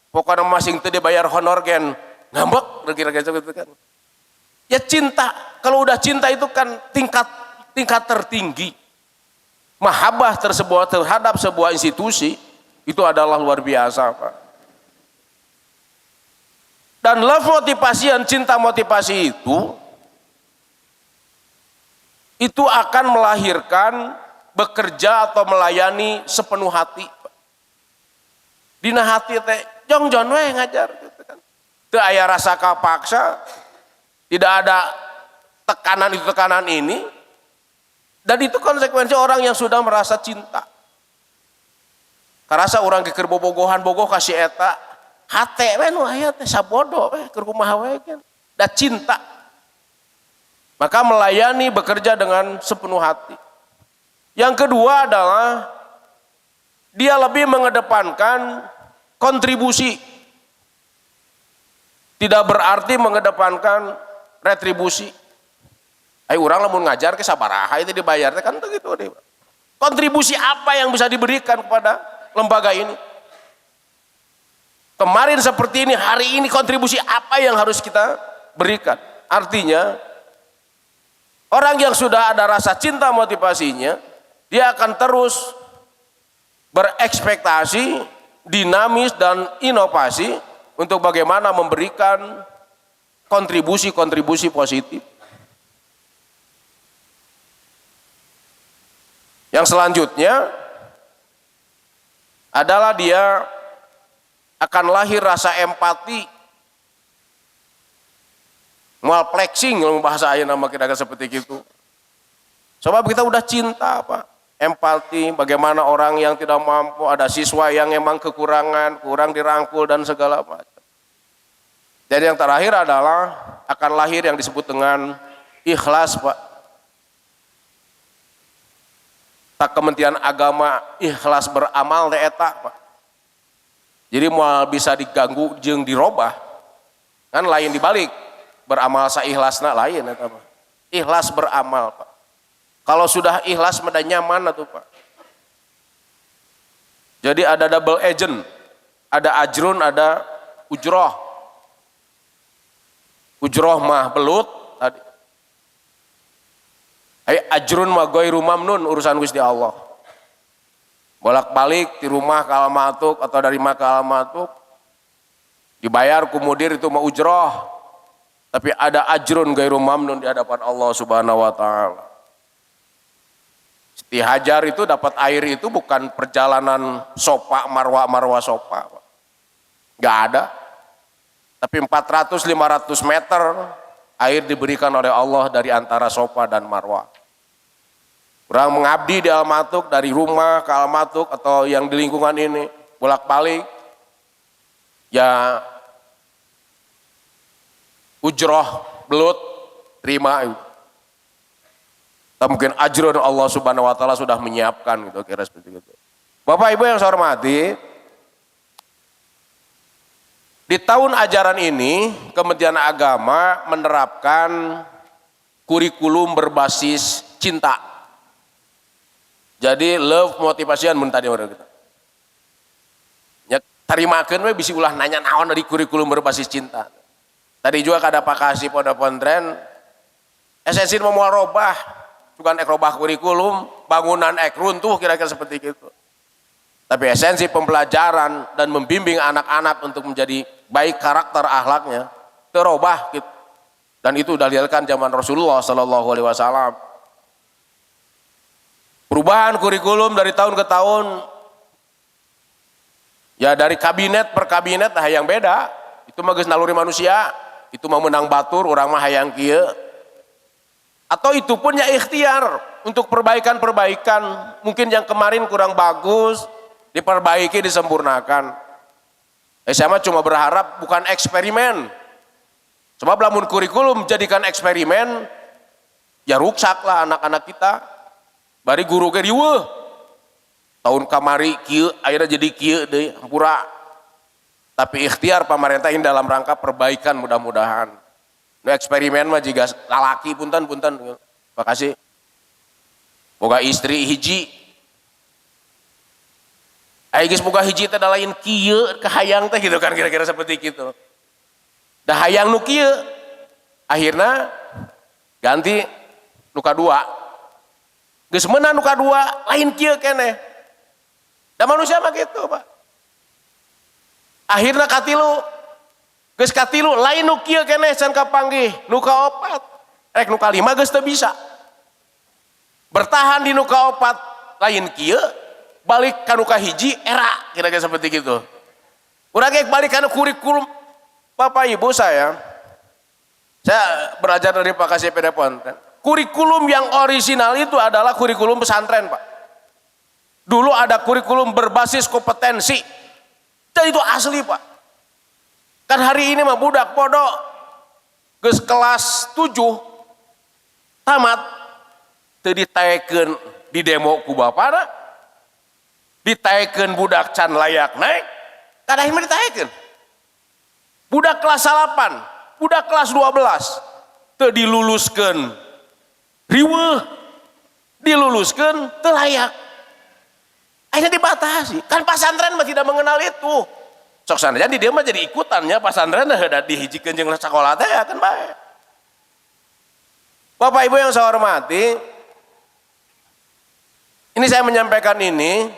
Pokoknya masing itu dibayar honor gen ngambek kira-kira gitu kan. Ya cinta, kalau udah cinta itu kan tingkat tertinggi. Mahabbah tersebut terhadap sebuah institusi itu adalah luar biasa Pak. Dan love motivation, cinta motivasi itu akan melahirkan bekerja atau melayani sepenuh hati. Dina hati teh jongjon we ngajar gitu kan. Teu aya rasa kapaksa, tidak ada tekanan ini. Dan itu konsekuensi orang yang sudah merasa cinta. Karasa orang keur bobogohan bogoh kasih eta, hate we nu aya teh sabodo we keur kumaha we kan. Da cinta. Maka melayani bekerja dengan sepenuh hati. Yang kedua adalah dia lebih mengedepankan kontribusi. Tidak berarti mengedepankan retribusi. Orang lamun ngajar ke sabaraha itu dibayar kan begitu. Kontribusi apa yang bisa diberikan kepada lembaga ini? Kemarin seperti ini, hari ini kontribusi apa yang harus kita berikan? Artinya orang yang sudah ada rasa cinta motivasinya, dia akan terus berekspektasi, dinamis dan inovasi untuk bagaimana memberikan kontribusi positif. Yang selanjutnya adalah dia akan lahir rasa empati, moal flexing kalau bahasa ayeuna nama kira-kira seperti itu. Sebab kita udah cinta Pak, empati, bagaimana orang yang tidak mampu, ada siswa yang emang kekurangan, kurang dirangkul dan segala macam. Jadi yang terakhir adalah akan lahir yang disebut dengan ikhlas Pak. Tak Kementerian Agama ikhlas beramal teh eta Pak. Jadi moal bisa diganggu jeung dirobah kan lain dibalik. Beramal saikhlasna lain eta Pak. Ikhlas beramal Pak. Kalau sudah ikhlas meda nyaman atuh Pak. Jadi ada double agent, ada ajrun, ada ujroh. Ujroh mah belut tadi. Ajrun mah ghairu mamnun, urusan Gusti Allah. Bolak-balik di rumah ke Alamatuk atau dari rumah ke Alamatuk dibayar ku mudir itu mah ujroh. Tapi ada ajrun ghairu mamnun di hadapan Allah Subhanahu wa taala. Istihajar itu dapat air itu bukan perjalanan sopa marwa sopa. Enggak ada. Tapi 400-500 meter air diberikan oleh Allah dari antara sopa dan marwa. Orang mengabdi di Alamatuk dari rumah ke Alamatuk atau yang di lingkungan ini bolak-balik ya ujroh belut terima itu. Atau mungkin ajrun Allah Subhanahu wa taala sudah menyiapkan gitu kira seperti itu. Bapak Ibu yang saya hormati, di tahun ajaran ini Kementerian Agama menerapkan kurikulum berbasis cinta. Jadi love motivation mun tadi orang kita. Ya tarimakeun we bisi ulah nanya naon dari kurikulum berbasis cinta. Tadi juga kada Pak Kasih Pondok Pesantren esensi mau robah, bukan ek robah kurikulum, bangunan ek runtuh kira-kira seperti itu. Tapi esensi pembelajaran dan membimbing anak-anak untuk menjadi baik karakter akhlaknya terubah gitu. Dan itu dalilkan zaman Rasulullah sallallahu alaihi wasallam. Perubahan kurikulum dari tahun ke tahun, ya dari kabinet per kabinet nah yang beda. Itu mah geus naluri manusia, itu mah menang batur, orang mah hayang kieu. Atau itu pun ya ikhtiar untuk perbaikan-perbaikan, mungkin yang kemarin kurang bagus, diperbaiki, disempurnakan. Saya mah cuma berharap bukan eksperimen. Sebab lamun kurikulum jadikan eksperimen, ya rusak lah anak-anak kita. Bari guru ge riweuh. Tahun kamari kieu, akhirnya jadi kieu deui, hampura. Tapi ikhtiar pemerintah ini dalam rangka perbaikan mudah-mudahan. Nu eksperimen mah jiga lalaki punten. Makasih. Boga istri hiji. Aya geus boga hiji teh da lain kieu kahayang teh gitu kan kira-kira seperti kitu. Da hayang nu kieu. Akhirna ganti nu kadua. Geus meunang nu kadua lain kieu keneh. Da manusia mah kitu, Pak. Akhirna katilu. Geus katilu lain nu kieu keneh can kapanggih, nu kaopat. Rek nu kalima geus teu bisa. Bertahan di nu kaopat lain kieu, balik ka nu kahiji era kira-kira seperti gitu. Urang ge balik ka nu kurikulum. Bapak Ibu saya belajar dari Pak Kasih Ponten. Kurikulum yang orisinal itu adalah kurikulum pesantren, Pak. Dulu ada kurikulum berbasis kompetensi. Dan itu asli, Pak. Kan hari ini mah budak podok geus kelas 7 tamat teu ditaekeun di demo ku bapana, ditaekeun budak can layak naik, kada mah ditaekeun. Budak kelas 8, budak kelas 12 teu diluluskeun riweuh, diluluskeun teu layak. Akhirnya dibatasi. Kan pesantren mah tidak mengenal itu. Sok sanajan di dia mah jadi ikutannya pesantren dah dihijikeun jeung sakola teh kan bae. Bapak Ibu yang saya hormati, ini saya menyampaikan ini,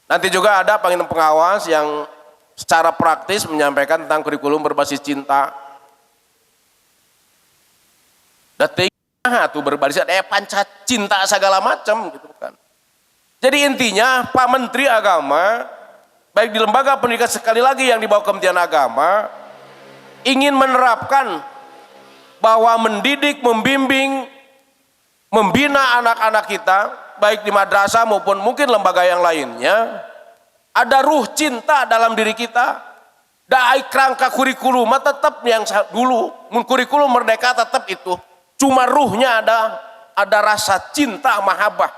nanti juga ada pengawas yang secara praktis menyampaikan tentang kurikulum berbasis cinta. Detik tuh berbasis panca cinta segala macam gitu kan. Jadi intinya Pak Menteri Agama baik di lembaga pendidikan sekali lagi yang di bawah Kementerian Agama ingin menerapkan bahwa mendidik, membimbing, membina anak-anak kita baik di madrasah maupun mungkin lembaga yang lainnya ada ruh cinta dalam diri kita. Daai kerangka kurikulum tetap yang dulu, kurikulum merdeka tetap itu. Cuma ruhnya ada rasa cinta mahabbah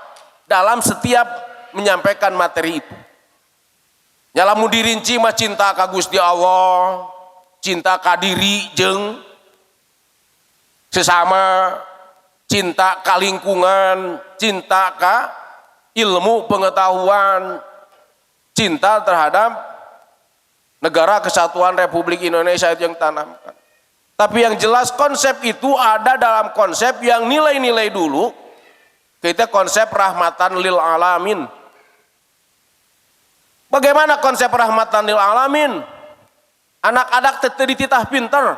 dalam setiap menyampaikan materi itu. Nyalamu dirinci mah cinta ka Gusti Allah, cinta ka diri jeung sesama, cinta ka lingkungan, cinta ka ilmu pengetahuan, cinta terhadap negara kesatuan Republik Indonesia itu yang tanamkan. Tapi yang jelas konsep itu ada dalam konsep yang nilai-nilai dulu. Kita konsep rahmatan lil alamin. Bagaimana konsep rahmatan lil alamin? Anak-anak tetap dititah pinter.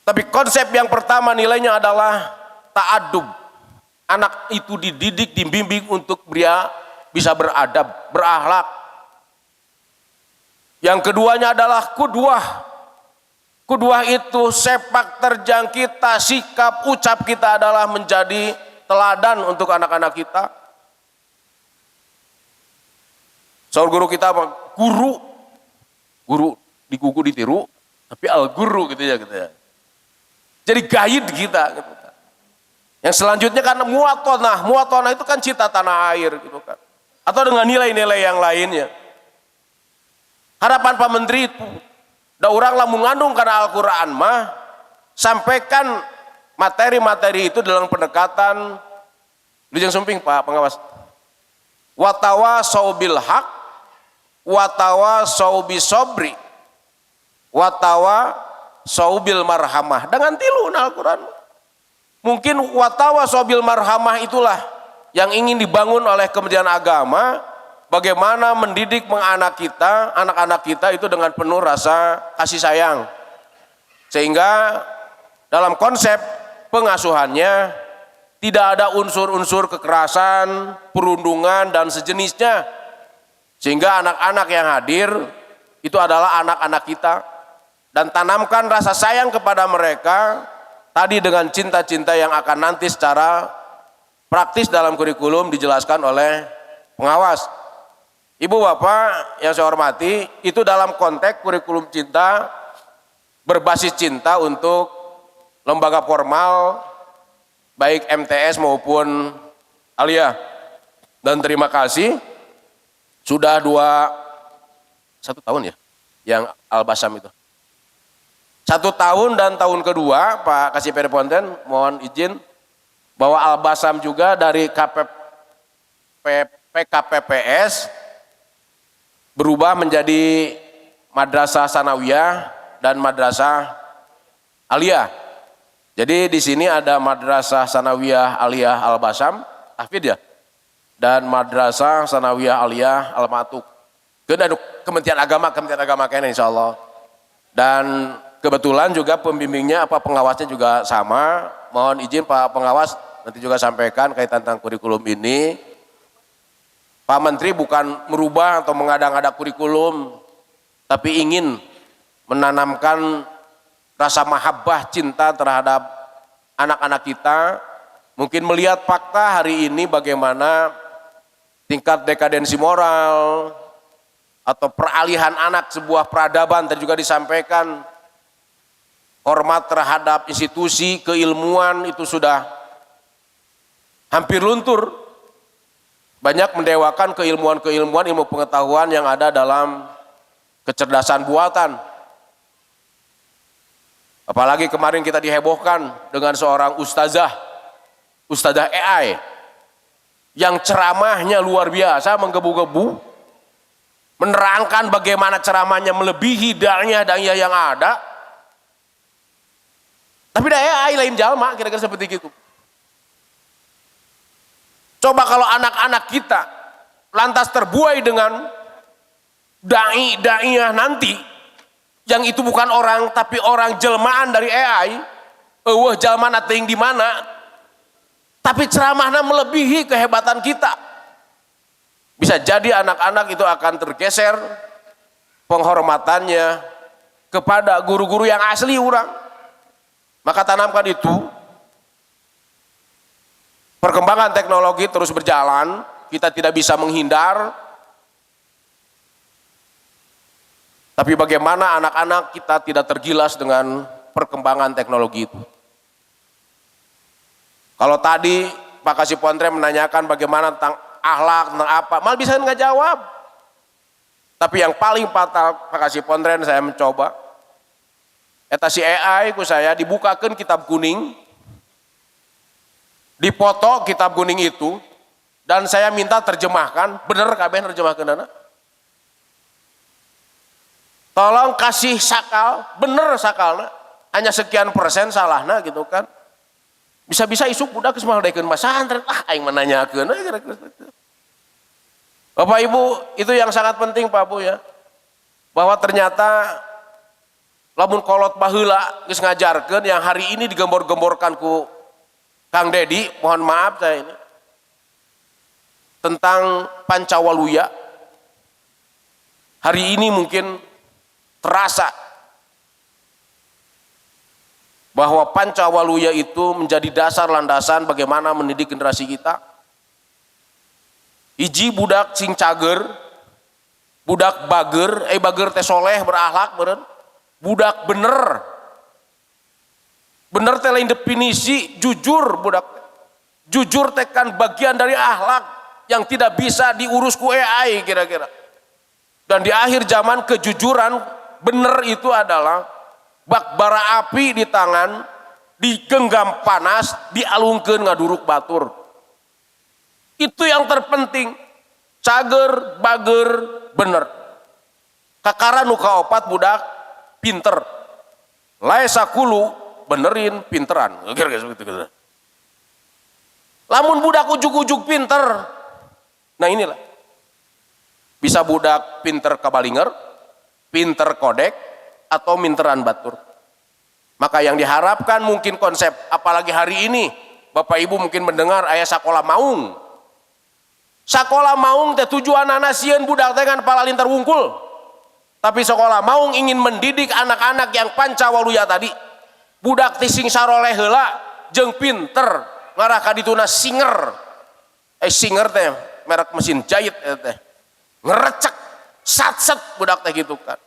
Tapi konsep yang pertama nilainya adalah ta'adub. Anak itu dididik, dibimbing untuk dia bisa beradab, berakhlak. Yang keduanya adalah qudwah. Qudwah itu sepak terjang kita, sikap, ucap kita adalah menjadi teladan untuk anak-anak kita. Saur guru kita apa? Guru di kuku ditiru, tapi al guru gitu ya. Jadi gaid kita gitu kan. Yang selanjutnya kan muatonah itu kan cita tanah air gitu kan. Atau dengan nilai-nilai yang lainnya. Harapan Pak Menteri itu da urang lamun ngandung karena Al-Quran mah sampaikan materi-materi itu dalam pendekatan Lujeng Sumping Pak pengawas watawasau bil haq watawasau bis sobri watawasau bil marhamah dengan tilu Al-Quran. Mungkin watawasau bil marhamah itulah yang ingin dibangun oleh Kementerian Agama bagaimana mendidik anak-anak kita itu dengan penuh rasa kasih sayang. Sehingga dalam konsep pengasuhannya tidak ada unsur-unsur kekerasan, perundungan dan sejenisnya. Sehingga anak-anak yang hadir itu adalah anak-anak kita, dan tanamkan rasa sayang kepada mereka tadi dengan cinta-cinta yang akan nanti secara praktis dalam kurikulum dijelaskan oleh pengawas. Ibu bapak yang saya hormati, itu dalam konteks kurikulum cinta berbasis cinta untuk lembaga formal baik MTS maupun Alia. Dan terima kasih sudah 1 tahun ya yang Al-Basam itu 1 tahun, dan tahun kedua Pak Kasih Ponten mohon izin bahwa Al-Basam juga dari PKPPS berubah menjadi Madrasah Sanawiyah dan Madrasah Aliyah. Jadi di sini ada Madrasah Sanawiyah Aliyah Al-Basam, tahfidz ya, dan Madrasah Sanawiyah Aliyah Al-Matuk. Kementerian Agama kayaknya insya Allah. Dan kebetulan juga pembimbingnya pengawasnya juga sama. Mohon izin Pak Pengawas nanti juga sampaikan kaitan tentang kurikulum ini. Pak Menteri bukan merubah atau mengada-ngada kurikulum, tapi ingin menanamkan rasa mahabbah cinta terhadap anak-anak kita. Mungkin melihat fakta hari ini bagaimana tingkat dekadensi moral atau peralihan anak sebuah peradaban, tadi juga disampaikan hormat terhadap institusi keilmuan itu sudah hampir luntur. Banyak mendewakan keilmuan-keilmuan, ilmu pengetahuan yang ada dalam kecerdasan buatan. Apalagi kemarin kita dihebohkan dengan seorang ustazah AI yang ceramahnya luar biasa, menggebu-gebu, menerangkan bagaimana ceramahnya melebihi dai-dai yang ada. Tapi AI lain jalma, kira-kira seperti itu. Coba kalau anak-anak kita lantas terbuai dengan dai-daiyah nanti, yang itu bukan orang tapi orang jelmaan dari AI, jalmaan ating di mana, tapi ceramahnya melebihi kehebatan kita. Bisa jadi anak-anak itu akan tergeser penghormatannya kepada guru-guru yang asli orang. Maka tanamkan itu. Perkembangan teknologi terus berjalan, kita tidak bisa menghindar. Tapi bagaimana anak-anak kita tidak tergilas dengan perkembangan teknologi itu. Kalau tadi Pak Kasih Pontre menanyakan bagaimana tentang akhlak, tentang apa, malah bisa nggak jawab. Tapi yang paling fatal Pak Kasih Pontre, saya mencoba etasi AI ku saya dibukakan kitab kuning, dipoto kitab kuning itu, dan saya minta terjemahkan, bener kabeh terjemahkan dana. Tolong kasih sakal, bener sakalna, hanya sekian persen salahna gitu kan. Bisa-bisa isuk budak geus maldeukeun masantren, aing menanyakeun. Bapak Ibu, itu yang sangat penting Pak Bu ya. Bahwa ternyata lamun kolot baheula geus ngajarkeun yang hari ini digembor-gemborkan ku Kang Dedi, mohon maaf saya ini, tentang Pancawaluya. Hari ini mungkin terasa bahwa Pancawaluya itu menjadi dasar landasan bagaimana mendidik generasi kita. Hiji budak sing cager, budak bager, bager teh soleh berakhlak beureun, budak bener. Bener teh lain definisi jujur budak. Jujur teh kan bagian dari akhlak yang tidak bisa diurus ku AI kira-kira. Dan di akhir zaman kejujuran bener itu adalah bak bara api di tangan, digenggam panas, dialungkeun ngaduruk batur. Itu yang terpenting. Cager, bager, bener. Kakara nu kaopat budak pinter. Lae sakulu benerin pinteran. Kira-kira seperti itu. Lamun budak ujuk-ujuk pinter. Nah inilah. Bisa budak pinter kabalinger, pinter kodek, atau minteran batur. Maka yang diharapkan mungkin konsep, apalagi hari ini, Bapak Ibu mungkin mendengar ayat sakola maung. Sakola maung teh tujuan anak sieun budak teh kan pala lintar wungkul. Tapi sekolah maung ingin mendidik anak-anak yang pancawaluya tadi. Budak teh sing saroleh heula jeung pinter ngarah ka dituna singer. Singer teh merek mesin jahit teh. Ngerecek satset budak teh gitu kan.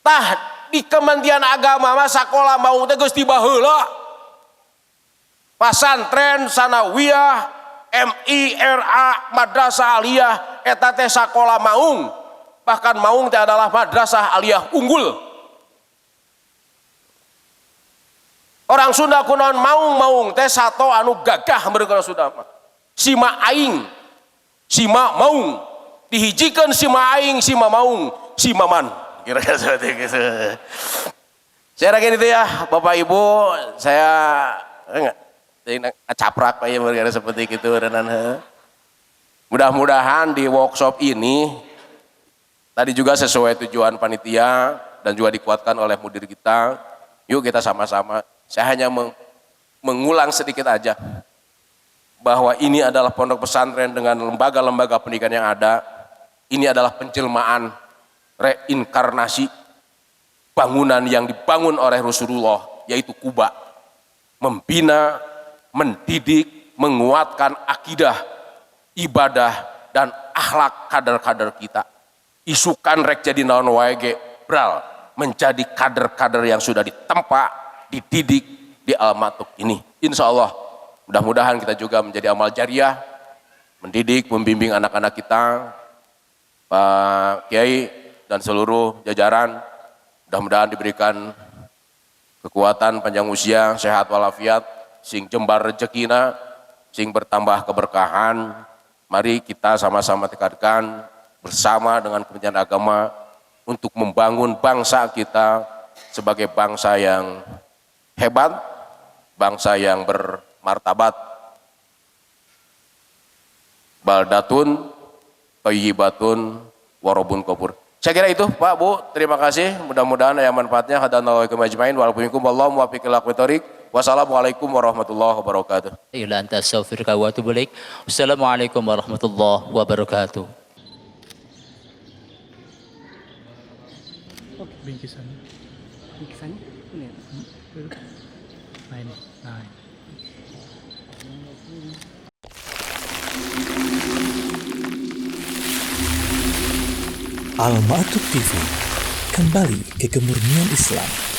Tah di Kementerian Agama mah sakola maung teh geus tiba heula. Pasantren sanawiyah MIRA Madrasah Aliyah eta teh sakola maung, bahkan maung teh adalah madrasah aliyah unggul. Orang Sunda kunaon maung teh sato anu gagah mereka Sunda mah. Sima aing, sima maung, dihijikeun sima aing, sima maung, sima man. Kira-kira seperti itu. Saya kira gitu ya, Bapak Ibu, saya enggak caprak Pak ya berkata seperti itu. Mudah-mudahan di workshop ini tadi juga sesuai tujuan panitia dan juga dikuatkan oleh mudir kita. Yuk kita sama-sama. Saya hanya mengulang sedikit aja bahwa ini adalah pondok pesantren dengan lembaga-lembaga pendidikan yang ada. Ini adalah penjelmaan reinkarnasi bangunan yang dibangun oleh Rasulullah, yaitu Kuba, membina, mendidik, menguatkan akidah, ibadah, dan akhlak kader-kader kita. Isukan rek jadi naon wae ge bral menjadi kader-kader yang sudah ditempa, dididik di Al-Matuk ini. Insya Allah mudah-mudahan kita juga menjadi amal jariah, mendidik, membimbing anak-anak kita, Pak Kiai dan seluruh jajaran. Mudah-mudahan diberikan kekuatan, panjang usia, sehat walafiat, sing jembar rezekina, sing bertambah keberkahan. Mari kita sama-sama tekadkan bersama dengan Kementerian Agama untuk membangun bangsa kita sebagai bangsa yang hebat, bangsa yang bermartabat. Baldatun, thayyibatun, warobun kofur. Saya kira itu Pak, Bu, terima kasih. Mudah-mudahan ada manfaatnya. Hadanallahu ikum ajmain. Walaupunikum wallahu muwaffiqil aqwamit thoriq. Wassalamualaikum warahmatullahi wabarakatuh. Ila anta astaghfiruka wa atubu ilaik. Wassalamualaikum warahmatullahi wabarakatuh. Bingkisan. Bingkisan? Ini. Nah ini. Nah. Al-Ma'atub TV, kembali ke kemurnian Islam.